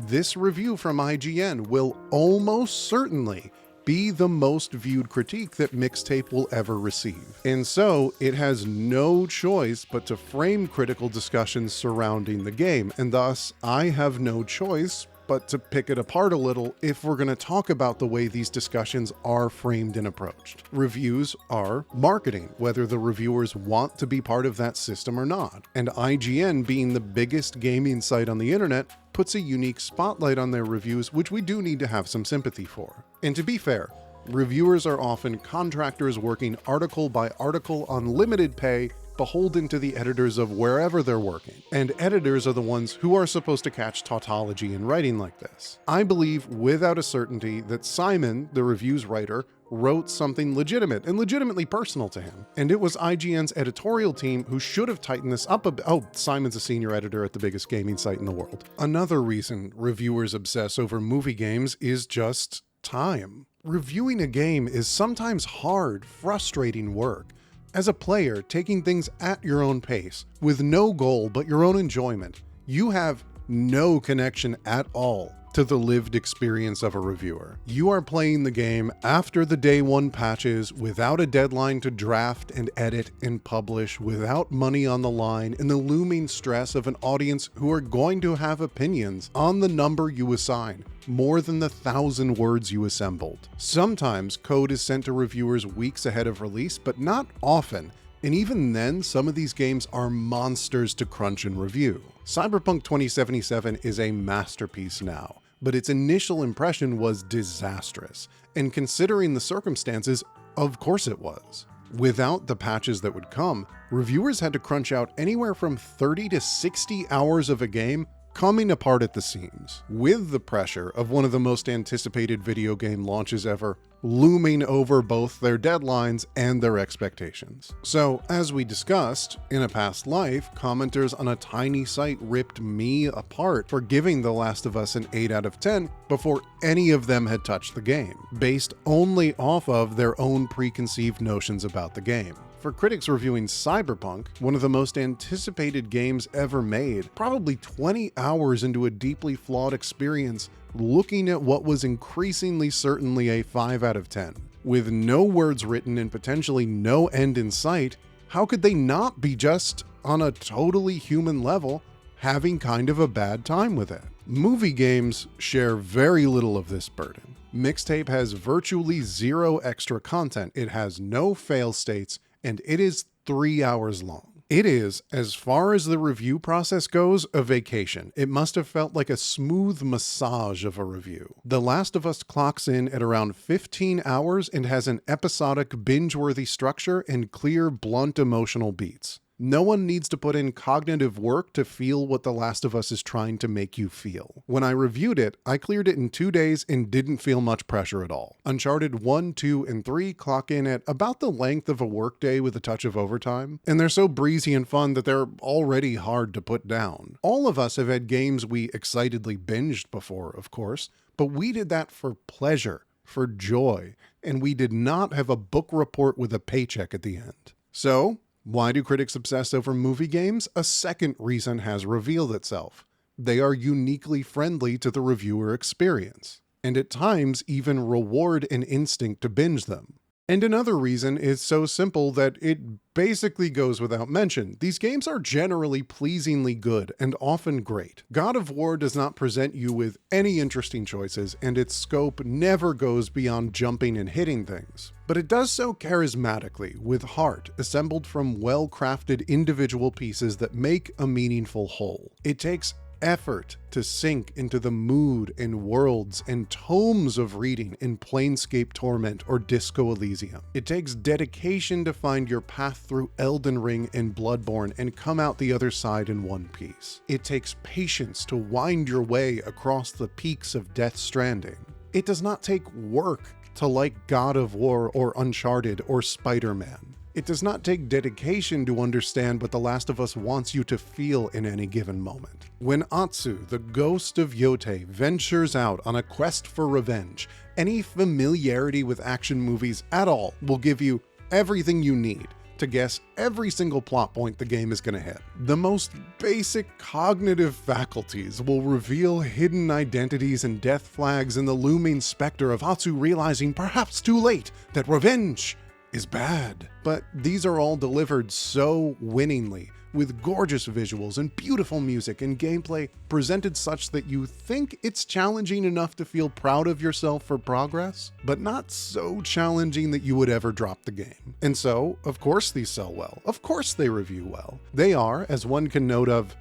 this review from IGN will almost certainly be the most viewed critique that Mixtape will ever receive. And so it has no choice but to frame critical discussions surrounding the game, and thus I have no choice but to pick it apart a little if we're going to talk about the way these discussions are framed and approached. Reviews are marketing, whether the reviewers want to be part of that system or not. And IGN, being the biggest gaming site on the internet, puts a unique spotlight on their reviews, which we do need to have some sympathy for. And to be fair, reviewers are often contractors working article by article on limited pay, beholden to the editors of wherever they're working. And editors are the ones who are supposed to catch tautology in writing like this. I believe without a certainty that Simon, the review's writer, wrote something legitimate and legitimately personal to him. And it was IGN's editorial team who should have tightened this up a bit. Oh, Simon's a senior editor at the biggest gaming site in the world. Another reason reviewers obsess over movie games is just time. Reviewing a game is sometimes hard, frustrating work. As a player, taking things at your own pace, with no goal but your own enjoyment, you have no connection at all to the lived experience of a reviewer. You are playing the game after the day one patches, without a deadline to draft and edit and publish, without money on the line, and the looming stress of an audience who are going to have opinions on the number you assign, more than the 1,000 words you assembled. Sometimes code is sent to reviewers weeks ahead of release, but not often. And even then, some of these games are monsters to crunch and review. Cyberpunk 2077 is a masterpiece now, but its initial impression was disastrous. And considering the circumstances, of course it was. Without the patches that would come, reviewers had to crunch out anywhere from 30 to 60 hours of a game coming apart at the seams, with the pressure of one of the most anticipated video game launches ever looming over both their deadlines and their expectations. So, as we discussed, in a past life, commenters on a tiny site ripped me apart for giving The Last of Us an 8 out of 10 before any of them had touched the game, based only off of their own preconceived notions about the game. For critics reviewing Cyberpunk, one of the most anticipated games ever made, probably 20 hours into a deeply flawed experience, looking at what was increasingly certainly a 5 out of 10. With no words written and potentially no end in sight, how could they not be just, on a totally human level, having kind of a bad time with it? Movie games share very little of this burden. Mixtape has virtually zero extra content, it has no fail states, and it is 3 hours long. It is, as far as the review process goes, a vacation. It must have felt like a smooth massage of a review. The Last of Us clocks in at around 15 hours and has an episodic, binge-worthy structure and clear, blunt emotional beats. No one needs to put in cognitive work to feel what The Last of Us is trying to make you feel. When I reviewed it, I cleared it in 2 days and didn't feel much pressure at all. Uncharted 1, 2, and 3 clock in at about the length of a workday with a touch of overtime, and they're so breezy and fun that they're already hard to put down. All of us have had games we excitedly binged before, of course, but we did that for pleasure, for joy, and we did not have a book report with a paycheck at the end. So, why do critics obsess over movie games? A second reason has revealed itself. They are uniquely friendly to the reviewer experience, and at times even reward an instinct to binge them. And another reason is so simple that it basically goes without mention. These games are generally pleasingly good and often great. God of War does not present you with any interesting choices, and its scope never goes beyond jumping and hitting things. But it does so charismatically, with heart, assembled from well-crafted individual pieces that make a meaningful whole. It takes effort to sink into the mood and worlds and tomes of reading in Planescape Torment or Disco Elysium. It takes dedication to find your path through Elden Ring and Bloodborne and come out the other side in one piece. It takes patience to wind your way across the peaks of Death Stranding. It does not take work to like God of War or Uncharted or Spider-Man. It does not take dedication to understand what The Last of Us wants you to feel in any given moment. When Atsu, the ghost of Yote, ventures out on a quest for revenge, any familiarity with action movies at all will give you everything you need to guess every single plot point the game is going to hit. The most basic cognitive faculties will reveal hidden identities and death flags in the looming specter of Atsu realizing, perhaps too late, that revenge is bad. But these are all delivered so winningly, with gorgeous visuals and beautiful music and gameplay presented such that you think it's challenging enough to feel proud of yourself for progress, but not so challenging that you would ever drop the game. And so, of course these sell well. Of course they review well. They are, as one can note of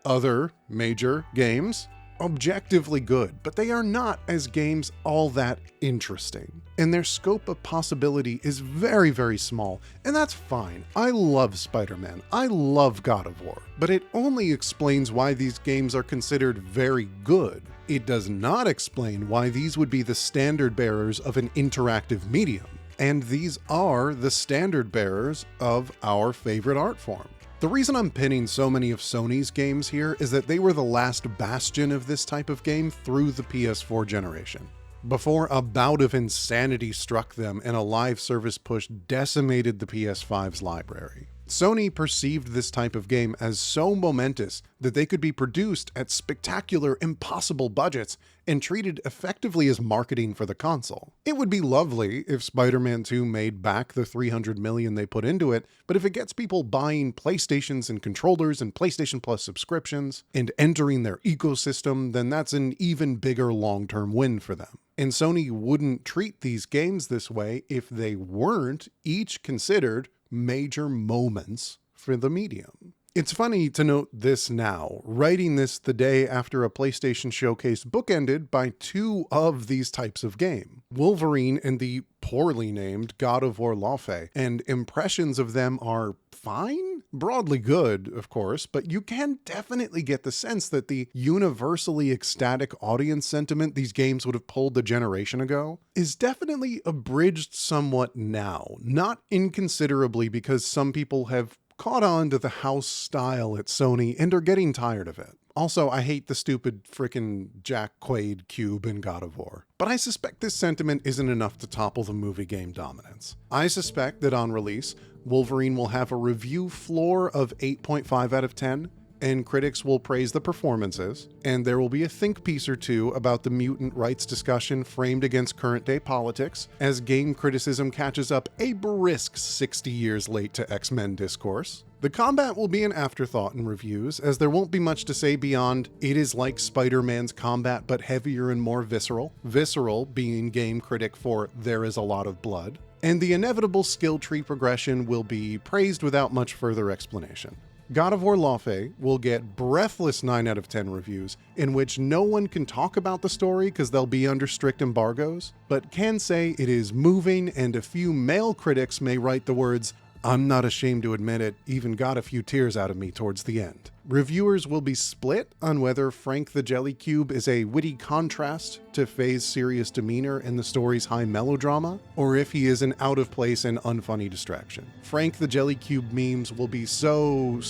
other major games, objectively good, but they are not, as games, all that interesting. And their scope of possibility is very, very small, and that's fine. I love Spider-Man, I love God of War, but it only explains why these games are considered very good. It does not explain why these would be the standard bearers of an interactive medium. And these are the standard bearers of our favorite art form. The reason I'm pinning so many of Sony's games here is that they were the last bastion of this type of game through the PS4 generation, before a bout of insanity struck them and a live service push decimated the PS5's library. Sony perceived this type of game as so momentous that they could be produced at spectacular, impossible budgets and treated effectively as marketing for the console. It would be lovely if Spider-Man 2 made back the $300 million they put into it, but if it gets people buying PlayStations and controllers and PlayStation Plus subscriptions and entering their ecosystem, then that's an even bigger long-term win for them. And Sony wouldn't treat these games this way if they weren't each considered major moments for the medium. It's funny to note this now, writing this the day after a PlayStation Showcase bookended by two of these types of game, Wolverine and the poorly named God of War Laufey, and impressions of them are fine, broadly good, of course, but you can definitely get the sense that the universally ecstatic audience sentiment these games would have pulled a generation ago is definitely abridged somewhat now, not inconsiderably because some people have caught on to the house style at Sony and are getting tired of it. Also, I hate the stupid frickin' Jack Quaid cube in God of War. But I suspect this sentiment isn't enough to topple the movie game dominance. I suspect that on release, Wolverine will have a review floor of 8.5 out of 10, and critics will praise the performances, and there will be a think piece or two about the mutant rights discussion framed against current day politics, as game criticism catches up a brisk 60 years late to X-Men discourse. The combat will be an afterthought in reviews, as there won't be much to say beyond, it is like Spider-Man's combat but heavier and more visceral. Visceral being game critic for there is a lot of blood. And the inevitable skill tree progression will be praised without much further explanation. God of War Laufey will get breathless 9 out of 10 reviews, in which no one can talk about the story because they'll be under strict embargoes, but can say it is moving, and a few male critics may write the words, "I'm not ashamed to admit it, even got a few tears out of me towards the end." Reviewers will be split on whether Frank the Jelly Cube is a witty contrast to Faye's serious demeanor and the story's high melodrama, or if he is an out-of-place and unfunny distraction. Frank the Jelly Cube memes will be so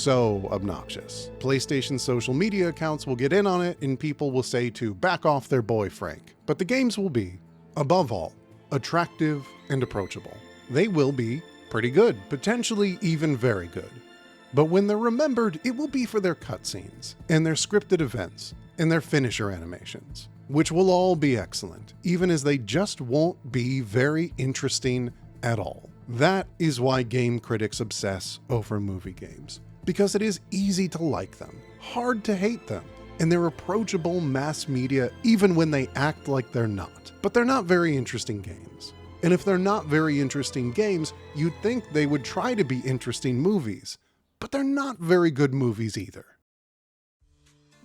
obnoxious. PlayStation social media accounts will get in on it, and people will say to back off their boy Frank. But the games will be, above all, attractive and approachable. They will be pretty good, potentially even very good. But when they're remembered, it will be for their cutscenes, and their scripted events, and their finisher animations, which will all be excellent, even as they just won't be very interesting at all. That is why game critics obsess over movie games, because it is easy to like them, hard to hate them, and they're approachable mass media even when they act like they're not. But they're not very interesting games. And if they're not very interesting games, you'd think they would try to be interesting movies. But they're not very good movies either.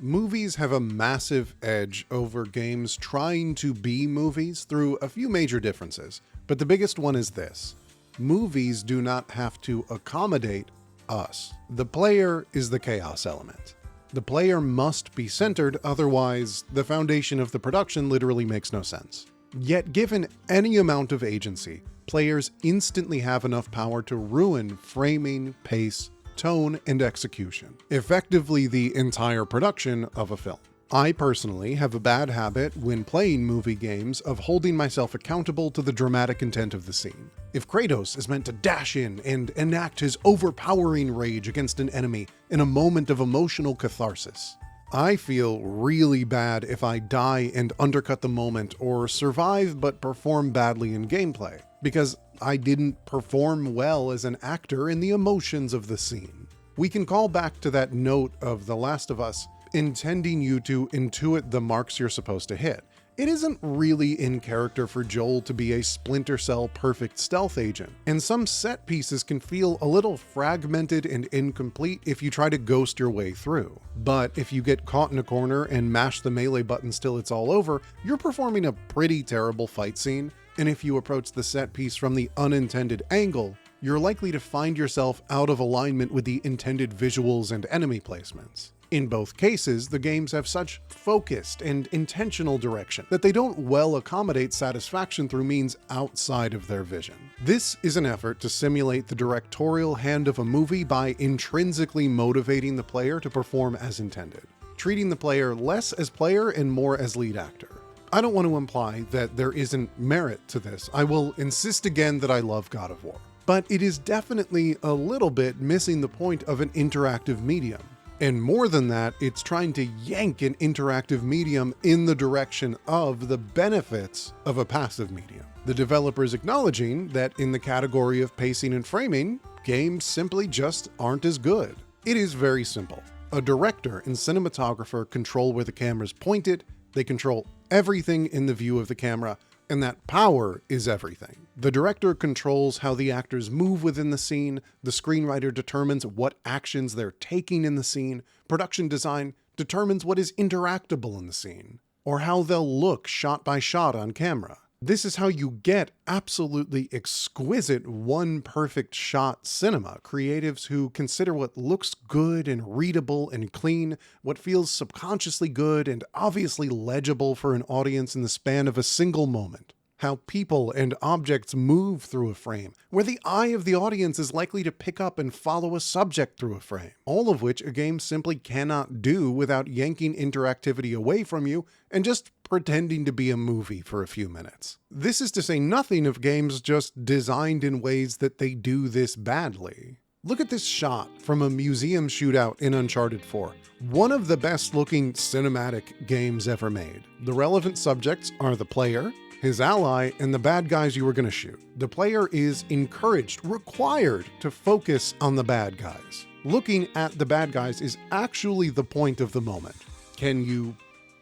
Movies have a massive edge over games trying to be movies through a few major differences, but the biggest one is this. Movies do not have to accommodate us. The player is the chaos element. The player must be centered, otherwise the foundation of the production literally makes no sense. Yet given any amount of agency, players instantly have enough power to ruin framing, pace, tone, and execution, effectively the entire production of a film. I personally have a bad habit when playing movie games of holding myself accountable to the dramatic intent of the scene. If Kratos is meant to dash in and enact his overpowering rage against an enemy in a moment of emotional catharsis, I feel really bad if I die and undercut the moment or survive but perform badly in gameplay, because I didn't perform well as an actor in the emotions of the scene. We can call back to that note of The Last of Us intending you to intuit the marks you're supposed to hit. It isn't really in character for Joel to be a Splinter Cell perfect stealth agent, and some set pieces can feel a little fragmented and incomplete if you try to ghost your way through. But if you get caught in a corner and mash the melee button till it's all over, you're performing a pretty terrible fight scene, and if you approach the set piece from the unintended angle, you're likely to find yourself out of alignment with the intended visuals and enemy placements. In both cases, the games have such focused and intentional direction that they don't well accommodate satisfaction through means outside of their vision. This is an effort to simulate the directorial hand of a movie by intrinsically motivating the player to perform as intended, treating the player less as player and more as lead actor. I don't want to imply that there isn't merit to this. I will insist again that I love God of War. but it is definitely a little bit missing the point of an interactive medium. And more than that, it's trying to yank an interactive medium in the direction of the benefits of a passive medium. The developers acknowledging that in the category of pacing and framing, games simply just aren't as good. It is very simple. A director and cinematographer control where the camera's pointed, they control everything in the view of the camera, and that power is everything. The director controls how the actors move within the scene, the screenwriter determines what actions they're taking in the scene, production design determines what is interactable in the scene, or how they'll look shot by shot on camera. This is how you get absolutely exquisite one perfect shot cinema. Creatives who consider what looks good and readable and clean, what feels subconsciously good and obviously legible for an audience in the span of a single moment. How people and objects move through a frame, where the eye of the audience is likely to pick up and follow a subject through a frame. All of which a game simply cannot do without yanking interactivity away from you and just pretending to be a movie for a few minutes. This is to say nothing of games just designed in ways that they do this badly. Look at this shot from a museum shootout in Uncharted 4. One of the best looking cinematic games ever made. The relevant subjects are the player, his ally, and the bad guys you were going to shoot. The player is encouraged, required to focus on the bad guys. Looking at the bad guys is actually the point of the moment. Can you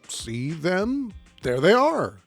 see them? There they are.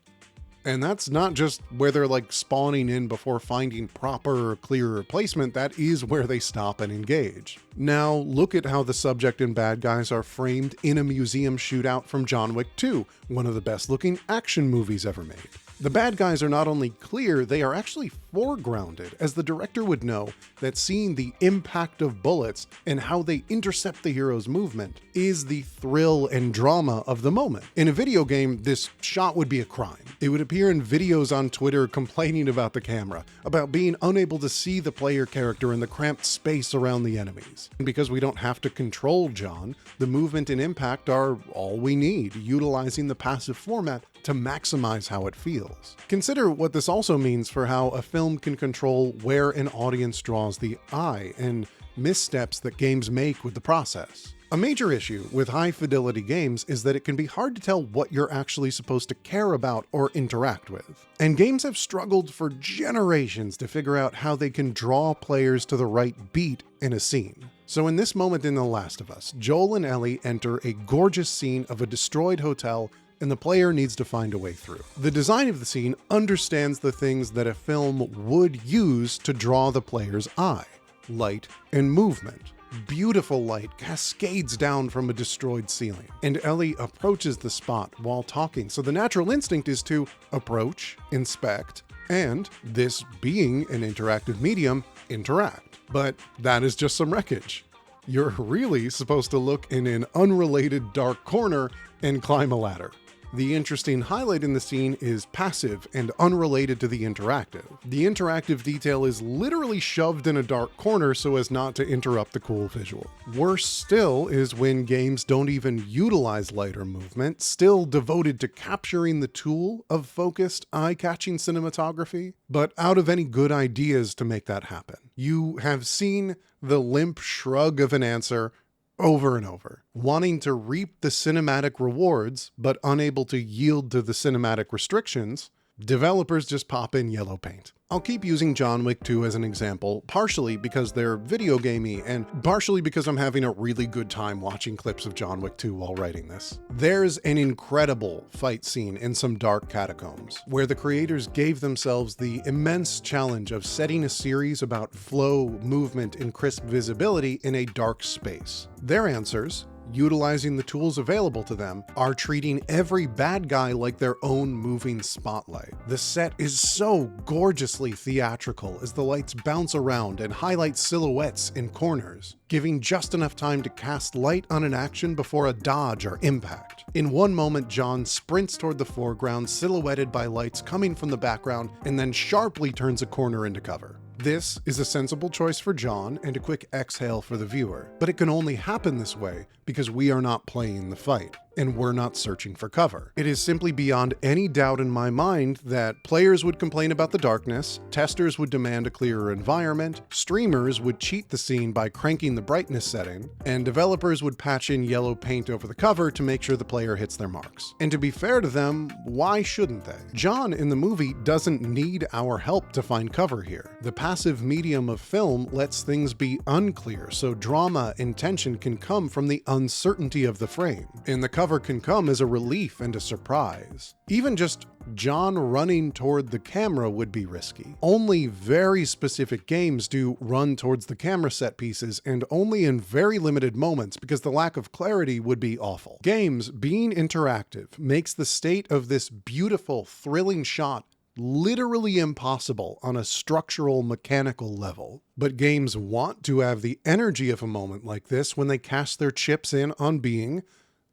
And that's not just where they're like spawning in before finding proper or clear replacement, that is where they stop and engage. Now look at how the subject and bad guys are framed in a museum shootout from John Wick 2, one of the best looking action movies ever made. The bad guys are not only clear, they are actually foregrounded, as the director would know that seeing the impact of bullets and how they intercept the hero's movement is the thrill and drama of the moment. In a video game, this shot would be a crime. It would appear in videos on Twitter complaining about the camera, about being unable to see the player character in the cramped space around the enemies. And because we don't have to control John, the movement and impact are all we need, utilizing the passive format to maximize how it feels. Consider what this also means for how a film can control where an audience draws the eye and missteps that games make with the process. A major issue with high-fidelity games is that it can be hard to tell what you're actually supposed to care about or interact with. And games have struggled for generations to figure out how they can draw players to the right beat in a scene. So in this moment in The Last of Us, Joel and Ellie enter a gorgeous scene of a destroyed hotel and the player needs to find a way through. The design of the scene understands the things that a film would use to draw the player's eye: light and movement. Beautiful light cascades down from a destroyed ceiling, and Ellie approaches the spot while talking, so the natural instinct is to approach, inspect, and, this being an interactive medium, interact. But that is just some wreckage. You're really supposed to look in an unrelated dark corner and climb a ladder. The interesting highlight in the scene is passive and unrelated to the interactive. The interactive detail is literally shoved in a dark corner so as not to interrupt the cool visual. Worse still is when games don't even utilize light or movement, still devoted to capturing the tool of focused, eye-catching cinematography, but out of any good ideas to make that happen. You have seen the limp shrug of an answer over and over, wanting to reap the cinematic rewards, but unable to yield to the cinematic restrictions. Developers just pop in yellow paint. I'll keep using John Wick 2 as an example, partially because they're video gamey and partially because I'm having a really good time watching clips of John Wick 2 while writing this. There's an incredible fight scene in some dark catacombs, where the creators gave themselves the immense challenge of setting a series about flow, movement, and crisp visibility in a dark space. Their answers, utilizing the tools available to them, are treating every bad guy like their own moving spotlight. The set is so gorgeously theatrical as the lights bounce around and highlight silhouettes in corners, giving just enough time to cast light on an action before a dodge or impact. In one moment, John sprints toward the foreground, silhouetted by lights coming from the background, and then sharply turns a corner into cover. This is a sensible choice for John and a quick exhale for the viewer, but it can only happen this way because we are not playing the fight. and we're not searching for cover. It is simply beyond any doubt in my mind that players would complain about the darkness, testers would demand a clearer environment, streamers would cheat the scene by cranking the brightness setting, and developers would patch in yellow paint over the cover to make sure the player hits their marks. And to be fair to them, why shouldn't they? John in the movie doesn't need our help to find cover here. The passive medium of film lets things be unclear, so drama and tension can come from the uncertainty of the frame, and the cover can come as a relief and a surprise. Even just John running toward the camera would be risky. Only very specific games do run towards the camera set pieces, and only in very limited moments because the lack of clarity would be awful. Games being interactive makes the state of this beautiful, thrilling shot literally impossible on a structural, mechanical level. But games want to have the energy of a moment like this when they cash their chips in on being,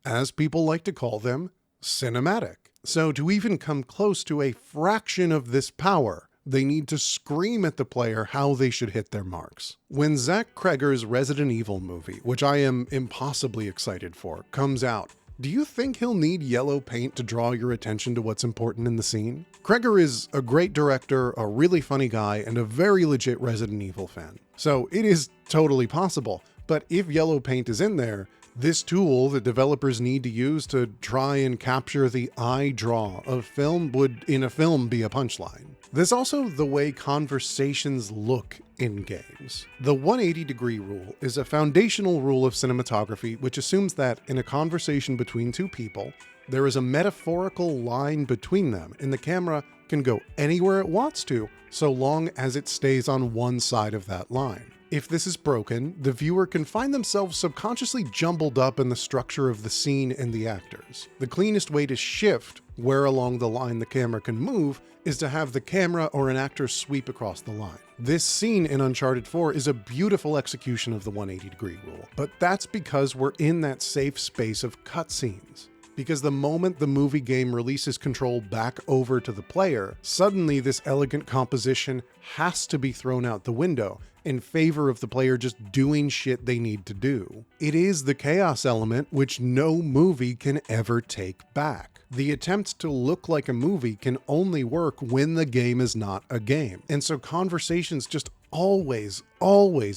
as people like to call them, cinematic. So to even come close to a fraction of this power, they need to scream at the player how they should hit their marks. When Zach Cregger's Resident Evil movie, which I am impossibly excited for, comes out, do you think he'll need yellow paint to draw your attention to what's important in the scene? Cregger is a great director, a really funny guy, and a very legit Resident Evil fan. So it is totally possible, but if yellow paint is in there, this tool that developers need to use to try and capture the eye draw of film would, in a film, be a punchline. There's also the way conversations look in games. The 180-degree rule is a foundational rule of cinematography which assumes that in a conversation between two people, there is a metaphorical line between them, and the camera can go anywhere it wants to, so long as it stays on one side of that line. If this is broken, the viewer can find themselves subconsciously jumbled up in the structure of the scene and the actors. The cleanest way to shift where along the line the camera can move is to have the camera or an actor sweep across the line. This scene in Uncharted 4 is a beautiful execution of the 180-degree rule, but that's because we're in that safe space of cutscenes. Because the moment the movie game releases control back over to the player, suddenly this elegant composition has to be thrown out the window in favor of the player just doing shit they need to do. It is the chaos element which no movie can ever take back. The attempt to look like a movie can only work when the game is not a game. And so conversations just always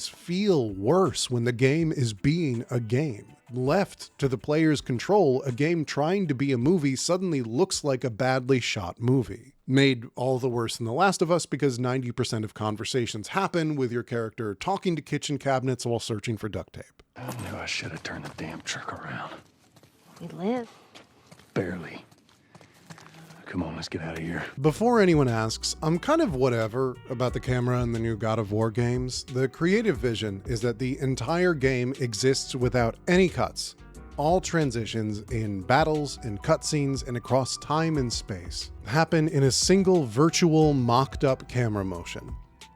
feel worse when the game is being a game. Left to the player's control, a game trying to be a movie suddenly looks like a badly shot movie. Made all the worse in The Last of Us because 90% of conversations happen with your character talking to kitchen cabinets while searching for duct tape. I knew I should have turned the damn truck around. We live. Barely. Come on, let's get out of here. Before anyone asks, I'm kind of whatever about the camera in the new God of War games. The creative vision is that the entire game exists without any cuts. All transitions in battles and cutscenes and across time and space happen in a single virtual mocked-up camera motion.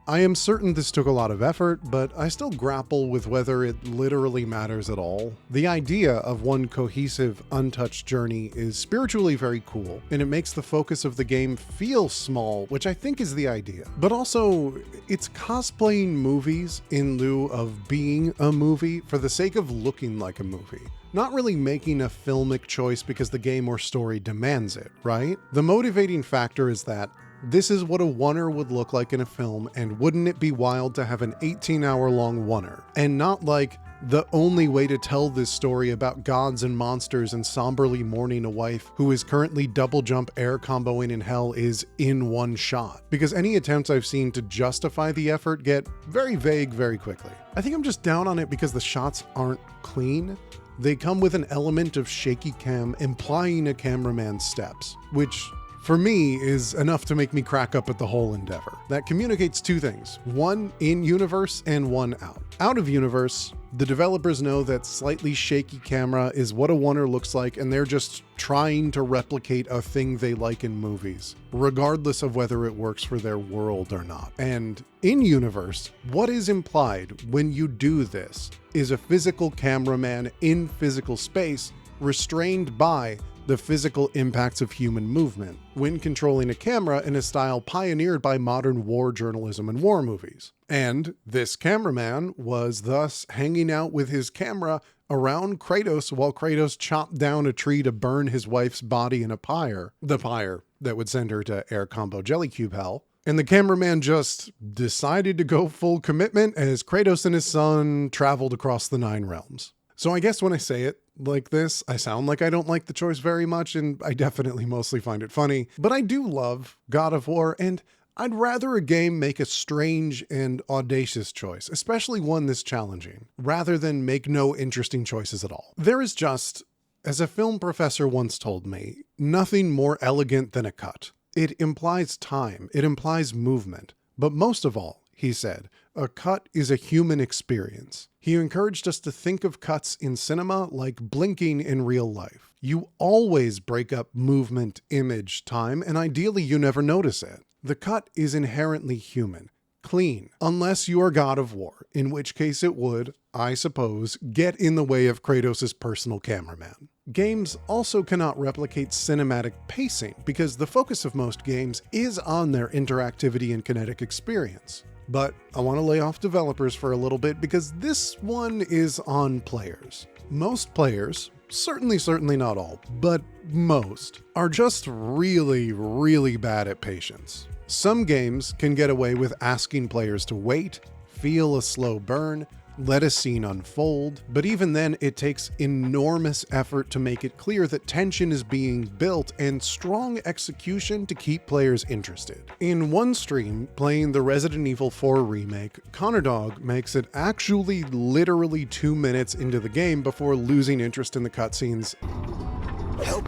I am certain this took a lot of effort, but I still grapple with whether it literally matters at all. The idea of one cohesive, untouched journey is spiritually very cool, and it makes the focus of the game feel small, which I think is the idea. But also, it's cosplaying movies in lieu of being a movie for the sake of looking like a movie. Not really making a filmic choice because the game or story demands it, right? The motivating factor is that this is what a oneer would look like in a film, and wouldn't it be wild to have an 18-hour-long oneer? And not like the only way to tell this story about gods and monsters and somberly mourning a wife who is currently double jump air comboing in hell is in one shot. Because any attempts I've seen to justify the effort get very vague very quickly. I think I'm just down on it because the shots aren't clean. They come with an element of shaky cam implying a cameraman's steps, which for me is enough to make me crack up at the whole endeavor. That communicates two things, one in universe and one out. Out of universe, the developers know that slightly shaky camera is what a oneer looks like, and they're just trying to replicate a thing they like in movies, regardless of whether it works for their world or not. And in universe, what is implied when you do this is a physical cameraman in physical space restrained by the physical impacts of human movement when controlling a camera in a style pioneered by modern war journalism and war movies. And this cameraman was thus hanging out with his camera around Kratos while Kratos chopped down a tree to burn his wife's body in a pyre, the pyre that would send her to Air Combo Jellycube hell. And the cameraman just decided to go full commitment as Kratos and his son traveled across the 9 realms. So I guess when I say it like this, I sound like I don't like the choice very much, and I definitely mostly find it funny. But I do love God of War, and I'd rather a game make a strange and audacious choice, especially one this challenging, rather than make no interesting choices at all. There is just, as a film professor once told me, nothing more elegant than a cut. It implies time, it implies movement, but most of all, he said, a cut is a human experience. He encouraged us to think of cuts in cinema like blinking in real life. You always break up movement, image, time, and ideally you never notice it. The cut is inherently human, clean, unless you are God of War, in which case it would, I suppose, get in the way of Kratos' personal cameraman. Games also cannot replicate cinematic pacing because the focus of most games is on their interactivity and kinetic experience. But I want to lay off developers for a little bit because this one is on players. Most players, certainly not all, but most, are just really bad at patience. Some games can get away with asking players to wait, feel a slow burn, let a scene unfold, but even then it takes enormous effort to make it clear that tension is being built and strong execution to keep players interested. In one stream, playing the Resident Evil 4 remake, ConnorDog makes it actually literally 2 minutes into the game before losing interest in the cutscenes.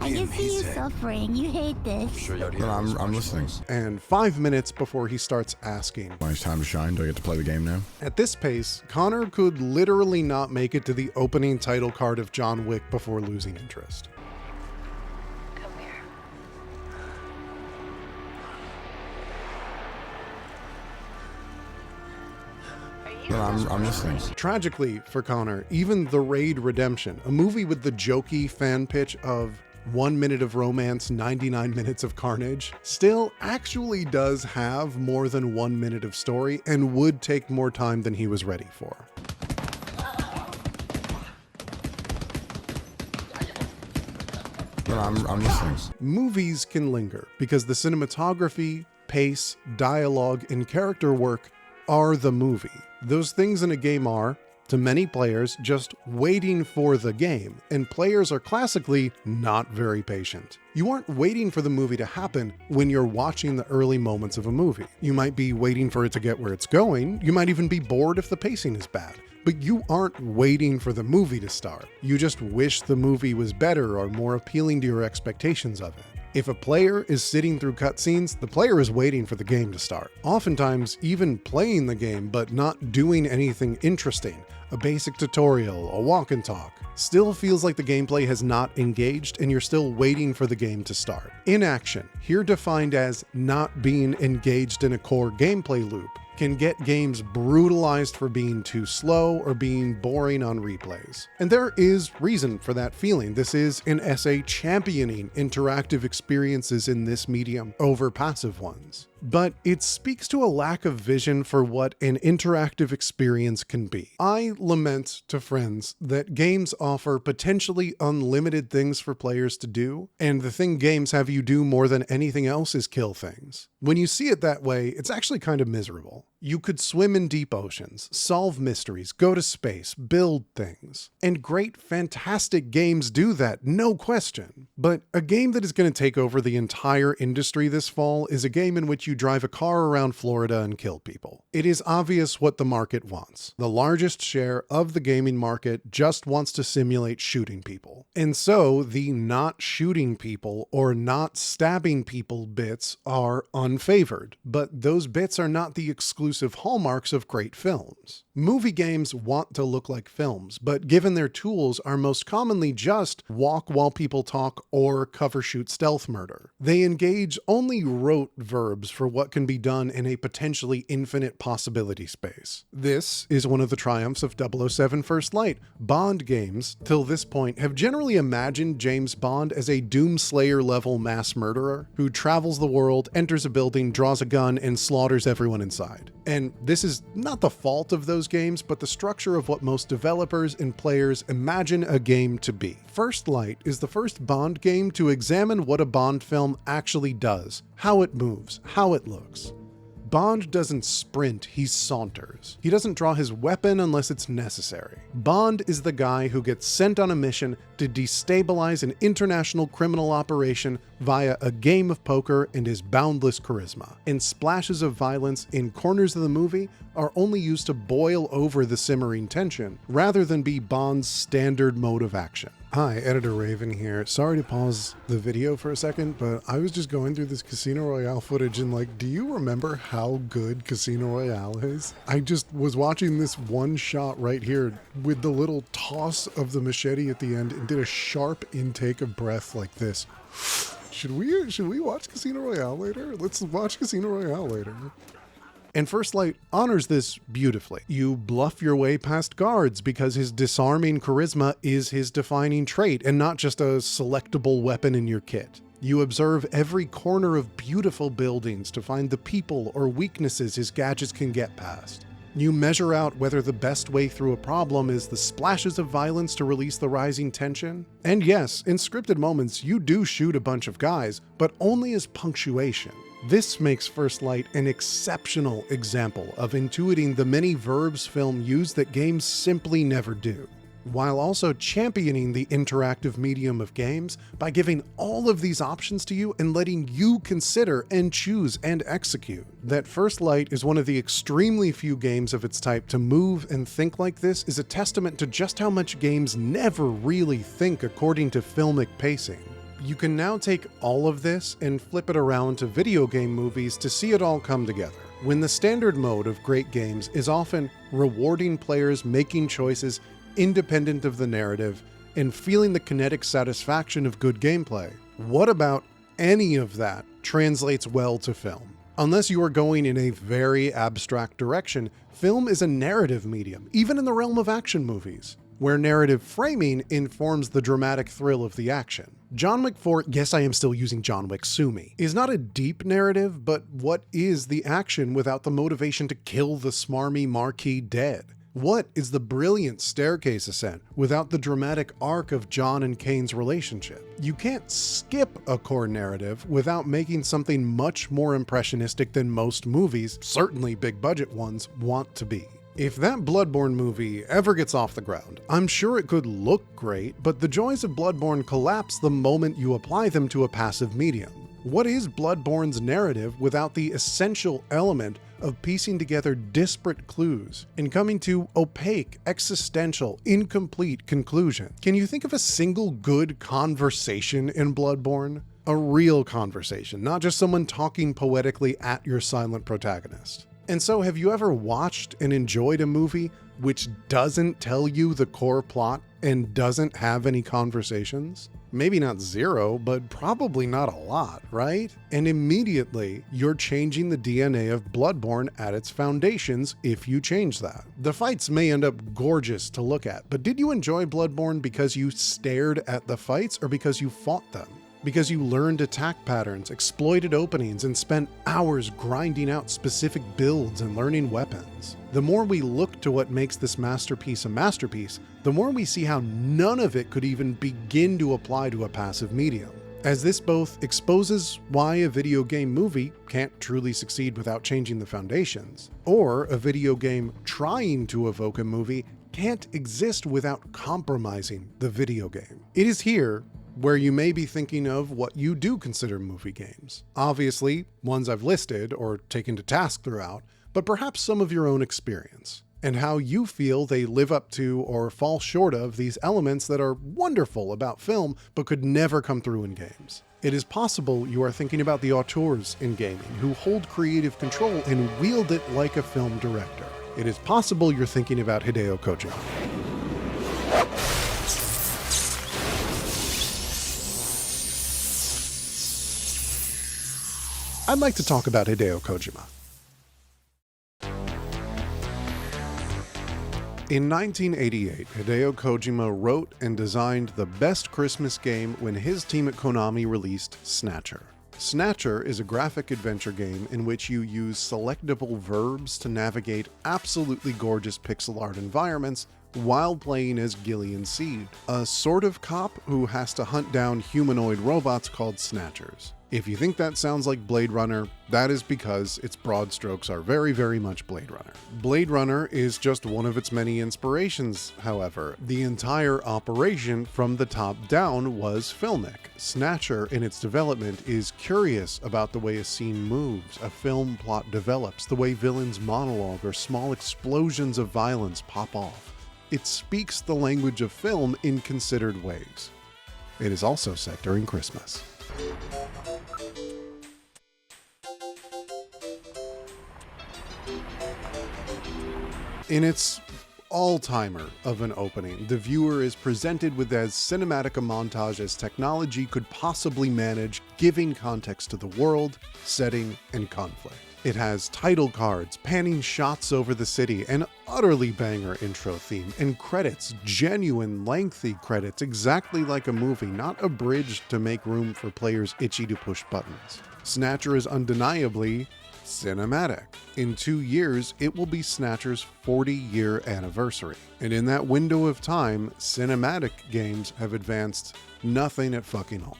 I can see you suffering. You hate this. I'm listening. And 5 minutes before he starts asking, When it's time to shine, do I get to play the game now? At this pace, Connor could literally not make it to the opening title card of John Wick before losing interest. Come here. I'm listening. Tragically for Connor, even The Raid Redemption, a movie with the jokey fan pitch of 1 minute of romance, 99 minutes of carnage, still actually does have more than 1 minute of story and would take more time than he was ready for. I'm listening. Movies can linger because the cinematography, pace, dialogue, and character work are the movie. Those things in a game are, to many players, just waiting for the game, and players are classically not very patient. You aren't waiting for the movie to happen when you're watching the early moments of a movie. You might be waiting for it to get where it's going, you might even be bored if the pacing is bad. But you aren't waiting for the movie to start. You just wish the movie was better or more appealing to your expectations of it. If a player is sitting through cutscenes, the player is waiting for the game to start. Oftentimes, even playing the game but not doing anything interesting, a basic tutorial, a walk and talk, still feels like the gameplay has not engaged and you're still waiting for the game to start. Inaction, here defined as not being engaged in a core gameplay loop, can get games brutalized for being too slow or being boring on replays. And there is reason for that feeling. This is an essay championing interactive experiences in this medium over passive ones. But it speaks to a lack of vision for what an interactive experience can be. I lament to friends that games offer potentially unlimited things for players to do, and the thing games have you do more than anything else is kill things. When you see it that way, it's actually kind of miserable. You could swim in deep oceans, solve mysteries, go to space, build things. And great, fantastic games do that, no question. But a game that is going to take over the entire industry this fall is a game in which you drive a car around Florida and kill people. It is obvious what the market wants. The largest share of the gaming market just wants to simulate shooting people. And so the not shooting people or not stabbing people bits are unfavored. But those bits are not the exclusive hallmarks of great films. Movie games want to look like films, but given their tools are most commonly just walk while people talk or cover shoot stealth murder, they engage only rote verbs for what can be done in a potentially infinite possibility space. This is one of the triumphs of 007 First Light. Bond games, till this point, have generally imagined James Bond as a Doomslayer level mass murderer who travels the world, enters a building, draws a gun, and slaughters everyone inside. And this is not the fault of those games, but the structure of what most developers and players imagine a game to be. First Light is the first Bond game to examine what a Bond film actually does, how it moves, how it looks. Bond doesn't sprint, he saunters. He doesn't draw his weapon unless it's necessary. Bond is the guy who gets sent on a mission to destabilize an international criminal operation via a game of poker and his boundless charisma. And splashes of violence in corners of the movie are only used to boil over the simmering tension, rather than be Bond's standard mode of action. Hi, Editor Raven here. Sorry to pause the video for a second, but I was just going through this Casino Royale footage and like, do you remember how good Casino Royale is? I just was watching this one shot right here with the little toss of the machete at the end and did a sharp intake of breath like this. Should we watch Casino Royale later? Let's watch Casino Royale later. And First Light honors this beautifully. You bluff your way past guards because his disarming charisma is his defining trait and not just a selectable weapon in your kit. You observe every corner of beautiful buildings to find the people or weaknesses his gadgets can get past. You measure out whether the best way through a problem is the splashes of violence to release the rising tension. And yes, in scripted moments, you do shoot a bunch of guys, but only as punctuation. This makes First Light an exceptional example of intuiting the many verbs film use that games simply never do, while also championing the interactive medium of games by giving all of these options to you and letting you consider and choose and execute. That First Light is one of the extremely few games of its type to move and think like this is a testament to just how much games never really think according to filmic pacing. You can now take all of this and flip it around to video game movies to see it all come together. When the standard mode of great games is often rewarding players making choices independent of the narrative and feeling the kinetic satisfaction of good gameplay, what about any of that translates well to film? Unless you are going in a very abstract direction, film is a narrative medium, even in the realm of action movies, where narrative framing informs the dramatic thrill of the action. John Wick 4, yes, I am still using John Wick, sue me, is not a deep narrative, but what is the action without the motivation to kill the smarmy marquis dead? What is the brilliant staircase ascent without the dramatic arc of John and Kane's relationship? You can't skip a core narrative without making something much more impressionistic than most movies, certainly big budget ones, want to be. If that Bloodborne movie ever gets off the ground, I'm sure it could look great, but the joys of Bloodborne collapse the moment you apply them to a passive medium. What is Bloodborne's narrative without the essential element of piecing together disparate clues and coming to opaque, existential, incomplete conclusion? Can you think of a single good conversation in Bloodborne? A real conversation, not just someone talking poetically at your silent protagonist. And so, have you ever watched and enjoyed a movie which doesn't tell you the core plot and doesn't have any conversations? Maybe not zero, but probably not a lot, right? And immediately, you're changing the DNA of Bloodborne at its foundations if you change that. The fights may end up gorgeous to look at, but did you enjoy Bloodborne because you stared at the fights or because you fought them? Because you learned attack patterns, exploited openings, and spent hours grinding out specific builds and learning weapons. The more we look to what makes this masterpiece a masterpiece, the more we see how none of it could even begin to apply to a passive medium. As this both exposes why a video game movie can't truly succeed without changing the foundations, or a video game trying to evoke a movie can't exist without compromising the video game. It is here where you may be thinking of what you do consider movie games. Obviously, ones I've listed or taken to task throughout, but perhaps some of your own experience, and how you feel they live up to or fall short of these elements that are wonderful about film but could never come through in games. It is possible you are thinking about the auteurs in gaming who hold creative control and wield it like a film director. it is possible you're thinking about Hideo Kojima. I'd like to talk about Hideo Kojima. In 1988, Hideo Kojima wrote and designed the best Christmas game when his team at Konami released Snatcher. Snatcher is a graphic adventure game in which you use selectable verbs to navigate absolutely gorgeous pixel art environments while playing as Gillian Seed, a sort of cop who has to hunt down humanoid robots called Snatchers. If you think that sounds like Blade Runner, that is because its broad strokes are very, very much Blade Runner. Blade Runner is just one of its many inspirations, however. The entire operation from the top down was filmic. Snatcher, in its development, is curious about the way a scene moves, a film plot develops, the way villains monologue or small explosions of violence pop off. It speaks the language of film in considered ways. It is also set during Christmas. In its all-timer of an opening, the viewer is presented with as cinematic a montage as technology could possibly manage, giving context to the world, setting, and conflict. It has title cards, panning shots over the city, an utterly banger intro theme, and credits, genuine lengthy credits, exactly like a movie, not abridged to make room for players itchy to push buttons. Snatcher is undeniably cinematic. In 2 years, it will be Snatcher's 40-year anniversary. And in that window of time, cinematic games have advanced nothing at fucking all.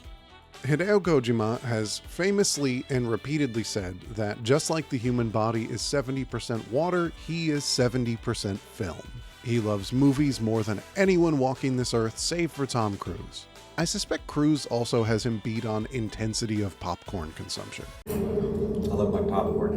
Hideo Kojima has famously and repeatedly said that just like the human body is 70% water, he is 70% film. He loves movies more than anyone walking this earth save for Tom Cruise. I suspect Cruise also has him beat on intensity of popcorn consumption. I love my popcorn.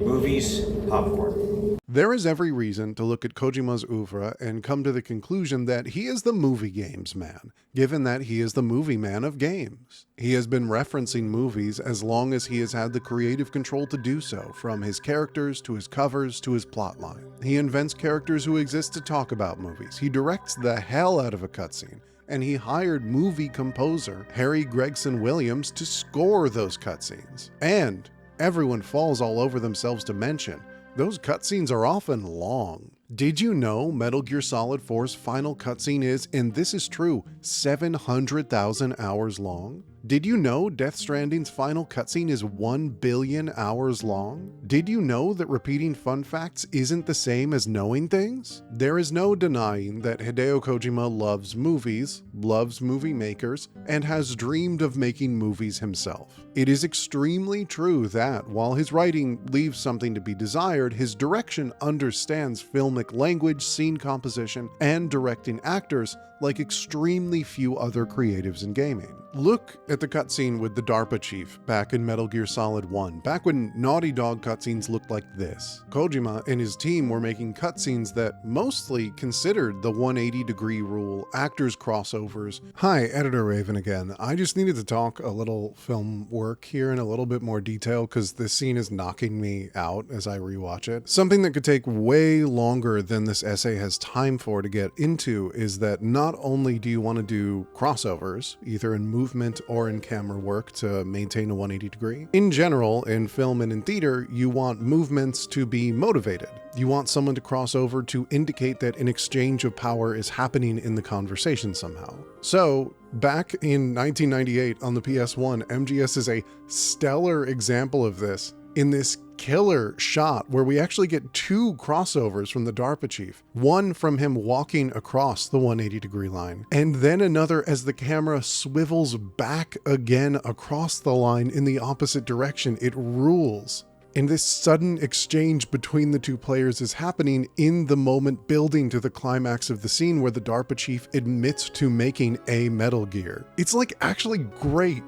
Movies, popcorn. There is every reason to look at Kojima's oeuvre and come to the conclusion that he is the movie games man, given that he is the movie man of games. He has been referencing movies as long as he has had the creative control to do so, from his characters to his covers to his plotline. He invents characters who exist to talk about movies. He directs the hell out of a cutscene, and he hired movie composer Harry Gregson Williams to score those cutscenes. And everyone falls all over themselves to mention, those cutscenes are often long. Did you know Metal Gear Solid 4's final cutscene is, and this is true, 700,000 hours long? Did you know Death Stranding's final cutscene is 1 billion hours long? Did you know that repeating fun facts isn't the same as knowing things? There is no denying that Hideo Kojima loves movies, loves movie makers, and has dreamed of making movies himself. It is extremely true that, while his writing leaves something to be desired, his direction understands filmic language, scene composition, and directing actors like extremely few other creatives in gaming. Look at the cutscene with the DARPA chief back in Metal Gear Solid 1, back when Naughty Dog cutscenes looked like this. Kojima and his team were making cutscenes that mostly considered the 180-degree rule, actors crossovers. Hi, Editor Raven again. I just needed to talk a little film work here in a little bit more detail because this scene is knocking me out as I rewatch it. Something that could take way longer than this essay has time for to get into is that not only do you want to do crossovers, either in movement or in camera work to maintain a 180 degree. In general, in film and in theater, you want movements to be motivated. You want someone to cross over to indicate that an exchange of power is happening in the conversation somehow. So, back in 1998 on the PS1, MGS is a stellar example of this in this killer shot where we actually get 2 crossovers from the DARPA chief. One from him walking across the 180 degree line, and then another as the camera swivels back again across the line in the opposite direction. It rules. And this sudden exchange between the 2 players is happening in the moment building to the climax of the scene where the DARPA chief admits to making a Metal Gear. It's like actually great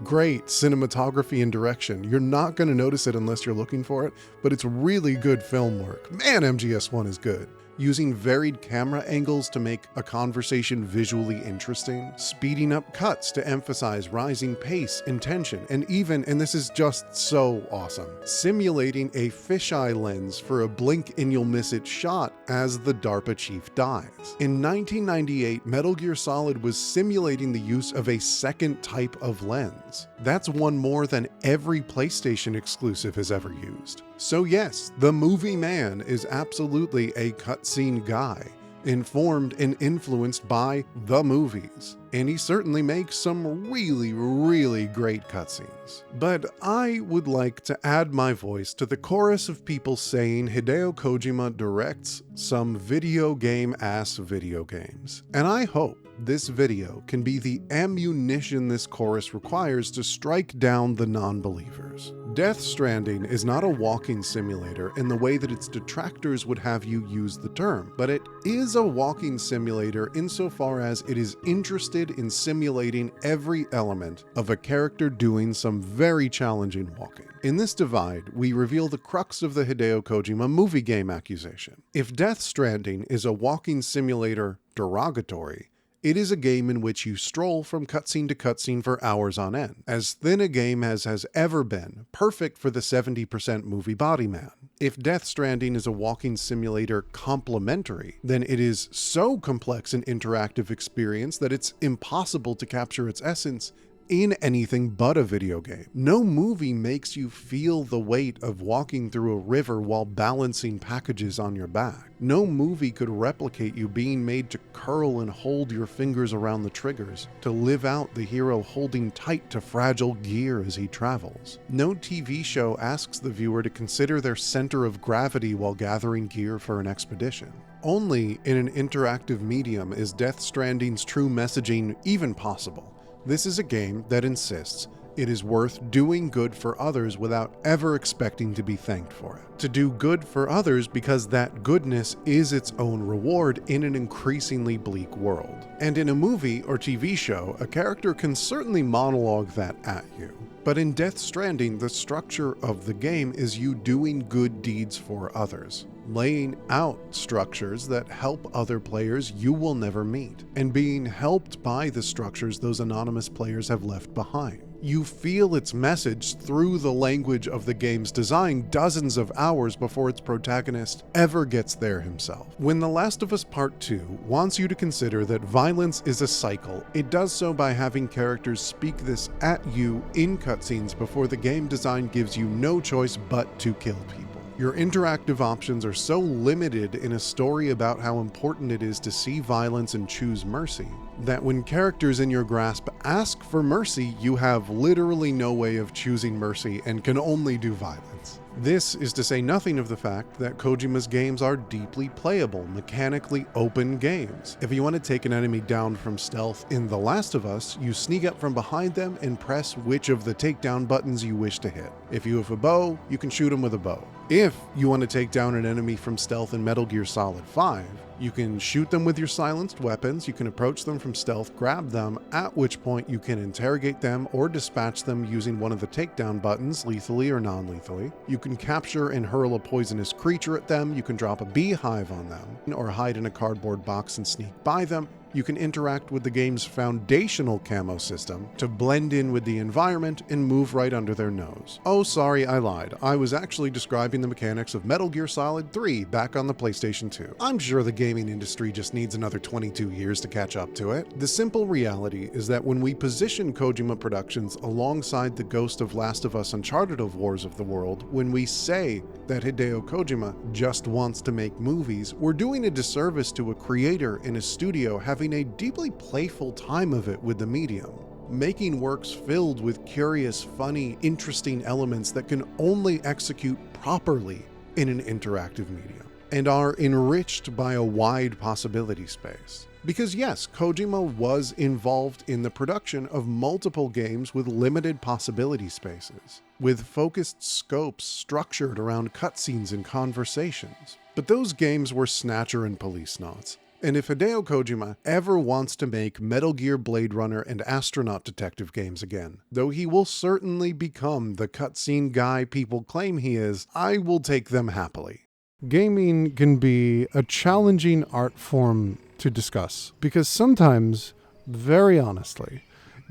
cinematography and direction. You're not going to notice it unless you're looking for it, but it's really good film work. Man, MGS1 is good. using varied camera angles to make a conversation visually interesting, speeding up cuts to emphasize rising pace and tension, and even, and this is just so awesome, simulating a fisheye lens for a blink and you'll miss it shot as the DARPA chief dies. In 1998, Metal Gear Solid was simulating the use of a second type of lens. That's one more than every PlayStation exclusive has ever used. So yes, the movie man is absolutely a cutscene guy, informed and influenced by the movies. And he certainly makes some really, really great cutscenes. But I would like to add my voice to the chorus of people saying Hideo Kojima directs some video game-ass video games. And I hope this video can be the ammunition this chorus requires to strike down the non-believers. Death Stranding is not a walking simulator in the way that its detractors would have you use the term, but it is a walking simulator insofar as it is interested in simulating every element of a character doing some very challenging walking. In this divide, we reveal the crux of the Hideo Kojima movie game accusation. If Death Stranding is a walking simulator derogatory, it is a game in which you stroll from cutscene to cutscene for hours on end, as thin a game as has ever been, perfect for the 70% movie body man. If Death Stranding is a walking simulator complementary, then it is so complex an interactive experience that it's impossible to capture its essence in anything but a video game. No movie makes you feel the weight of walking through a river while balancing packages on your back. No movie could replicate you being made to curl and hold your fingers around the triggers, to live out the hero holding tight to fragile gear as he travels. No TV show asks the viewer to consider their center of gravity while gathering gear for an expedition. Only in an interactive medium is Death Stranding's true messaging even possible. This is a game that insists it is worth doing good for others without ever expecting to be thanked for it. To do good for others because that goodness is its own reward in an increasingly bleak world. And in a movie or TV show, a character can certainly monologue that at you. But in Death Stranding, the structure of the game is you doing good deeds for others, laying out structures that help other players you will never meet, and being helped by the structures those anonymous players have left behind. You feel its message through the language of the game's design dozens of hours before its protagonist ever gets there himself. When The Last of Us Part 2 wants you to consider that violence is a cycle, it does so by having characters speak this at you in cutscenes before the game design gives you no choice but to kill people. Your interactive options are so limited in a story about how important it is to see violence and choose mercy, that when characters in your grasp ask for mercy, you have literally no way of choosing mercy and can only do violence. This is to say nothing of the fact that Kojima's games are deeply playable, mechanically open games. If you want to take an enemy down from stealth in The Last of Us, you sneak up from behind them and press which of the takedown buttons you wish to hit. If you have a bow, you can shoot them with a bow. If you want to take down an enemy from stealth in Metal Gear Solid 5, you can shoot them with your silenced weapons, you can approach them from stealth, grab them, at which point you can interrogate them or dispatch them using one of the takedown buttons, lethally or non-lethally. You can capture and hurl a poisonous creature at them, you can drop a beehive on them, or hide in a cardboard box and sneak by them. You can interact with the game's foundational camo system to blend in with the environment and move right under their nose. Oh, sorry, I lied. I was actually describing the mechanics of Metal Gear Solid 3 back on the PlayStation 2. I'm sure the gaming industry just needs another 22 years to catch up to it. The simple reality is that when we position Kojima Productions alongside the Ghost of Last of Us Uncharted of Wars of the World, when we say that Hideo Kojima just wants to make movies, we're doing a disservice to a creator in a studio having a deeply playful time of it with the medium, making works filled with curious, funny, interesting elements that can only execute properly in an interactive medium, and are enriched by a wide possibility space. Because yes, Kojima was involved in the production of multiple games with limited possibility spaces, with focused scopes structured around cutscenes and conversations. But those games were Snatcher and Policenauts. And if Hideo Kojima ever wants to make Metal Gear, Blade Runner, and Astronaut Detective games again, though he will certainly become the cutscene guy people claim he is, I will take them happily. gaming can be a challenging art form to discuss because sometimes, very honestly,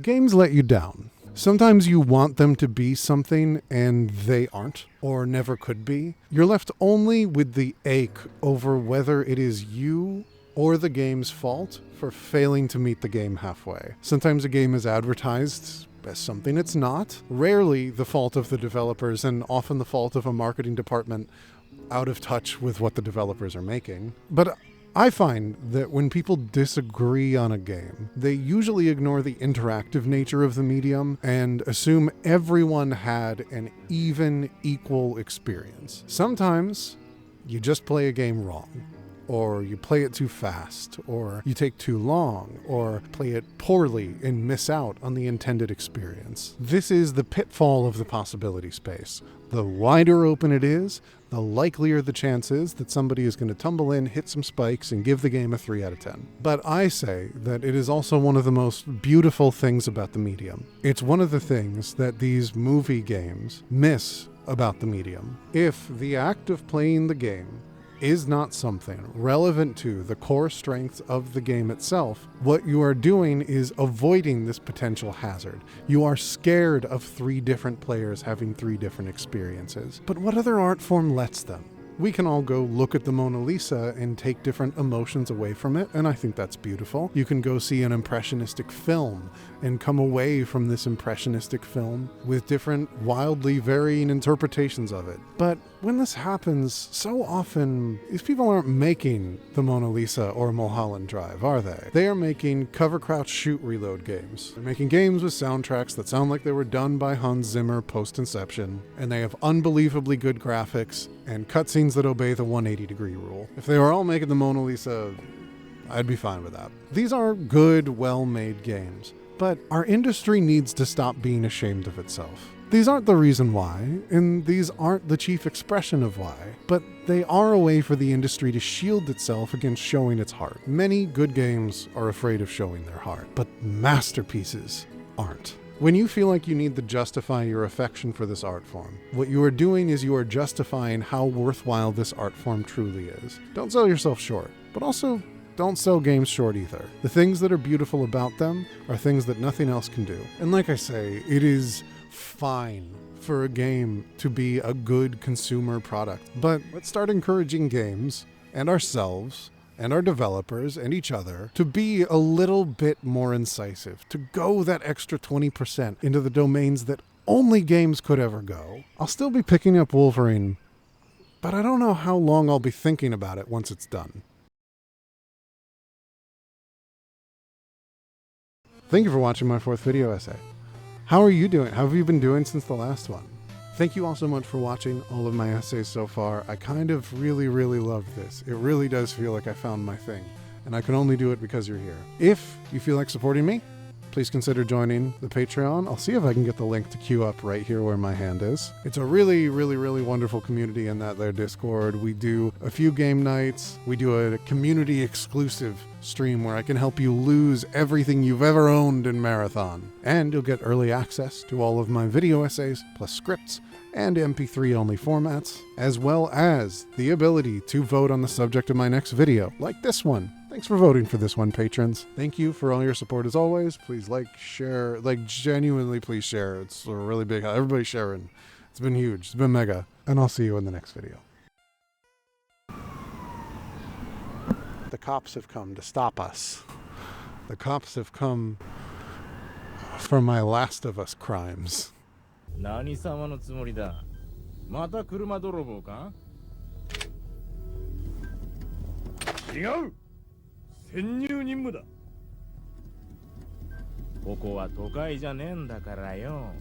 games let you down. Sometimes you want them to be something and they aren't, or never could be. You're left only with the ache over whether it is you or the game's fault for failing to meet the game halfway. Sometimes a game is advertised as something it's not, rarely the fault of the developers and often the fault of a marketing department out of touch with what the developers are making. But I find that when people disagree on a game, they usually ignore the interactive nature of the medium and assume everyone had an even, equal experience. Sometimes you just play a game wrong, or you play it too fast, or you take too long, or play it poorly and miss out on the intended experience. This is the pitfall of the possibility space. The wider open it is, the likelier the chance is that somebody is going to tumble in, hit some spikes, and give the game a 3 out of 10. But I say that it is also one of the most beautiful things about the medium. It's one of the things that these movie games miss about the medium. If the act of playing the game is not something relevant to the core strengths of the game itself, what you are doing is avoiding this potential hazard. You are scared of 3 different players having 3 different experiences. But what other art form lets them? We can all go look at the Mona Lisa and take different emotions away from it, and I think that's beautiful. You can go see an impressionistic film and come away from this impressionistic film with different, wildly varying interpretations of it. But when this happens, so often, these people aren't making the Mona Lisa or Mulholland Drive, are they? They are making cover, crouch, shoot, reload games. They're making games with soundtracks that sound like they were done by Hans Zimmer post-Inception, and they have unbelievably good graphics and cutscenes that obey the 180-degree rule. If they were all making the Mona Lisa, I'd be fine with that. These are good, well-made games, but our industry needs to stop being ashamed of itself. These aren't the reason why, and these aren't the chief expression of why, but they are a way for the industry to shield itself against showing its heart. Many good games are afraid of showing their heart, but masterpieces aren't. When you feel like you need to justify your affection for this art form, what you are doing is you are justifying how worthwhile this art form truly is. Don't sell yourself short, but also don't sell games short either. The things that are beautiful about them are things that nothing else can do. And like I say, it is fine for a game to be a good consumer product, but let's start encouraging games and ourselves and our developers and each other to be a little bit more incisive, to go that extra 20% into the domains that only games could ever go. I'll still be picking up Wolverine, but I don't know how long I'll be thinking about it once it's done. Thank you for watching my 4th video essay. How are you doing? How have you been doing since the last one? Thank you all so much for watching all of my essays so far. I kind of really love this. It really does feel like I found my thing, and I can only do it because you're here. If you feel like supporting me, please consider joining the Patreon. I'll see if I can get the link to queue up right here where my hand is. It's a really wonderful community in that their Discord. We do a few game nights. We do a community exclusive stream where I can help you lose everything you've ever owned in Marathon. And you'll get early access to all of my video essays, plus scripts, and MP3 only formats, as well as the ability to vote on the subject of my next video, like this one. Thanks for voting for this one, patrons. Thank you for all your support as always. Please like, share, genuinely please share. It's a really big, everybody's sharing. It's been huge, it's been mega. And I'll see you in the next video. The cops have come to stop us. The cops have come for my Last of Us crimes. 何様のつもりだ。また車泥棒か？違う。潜入任務だ。ここは都会じゃねえんだからよ。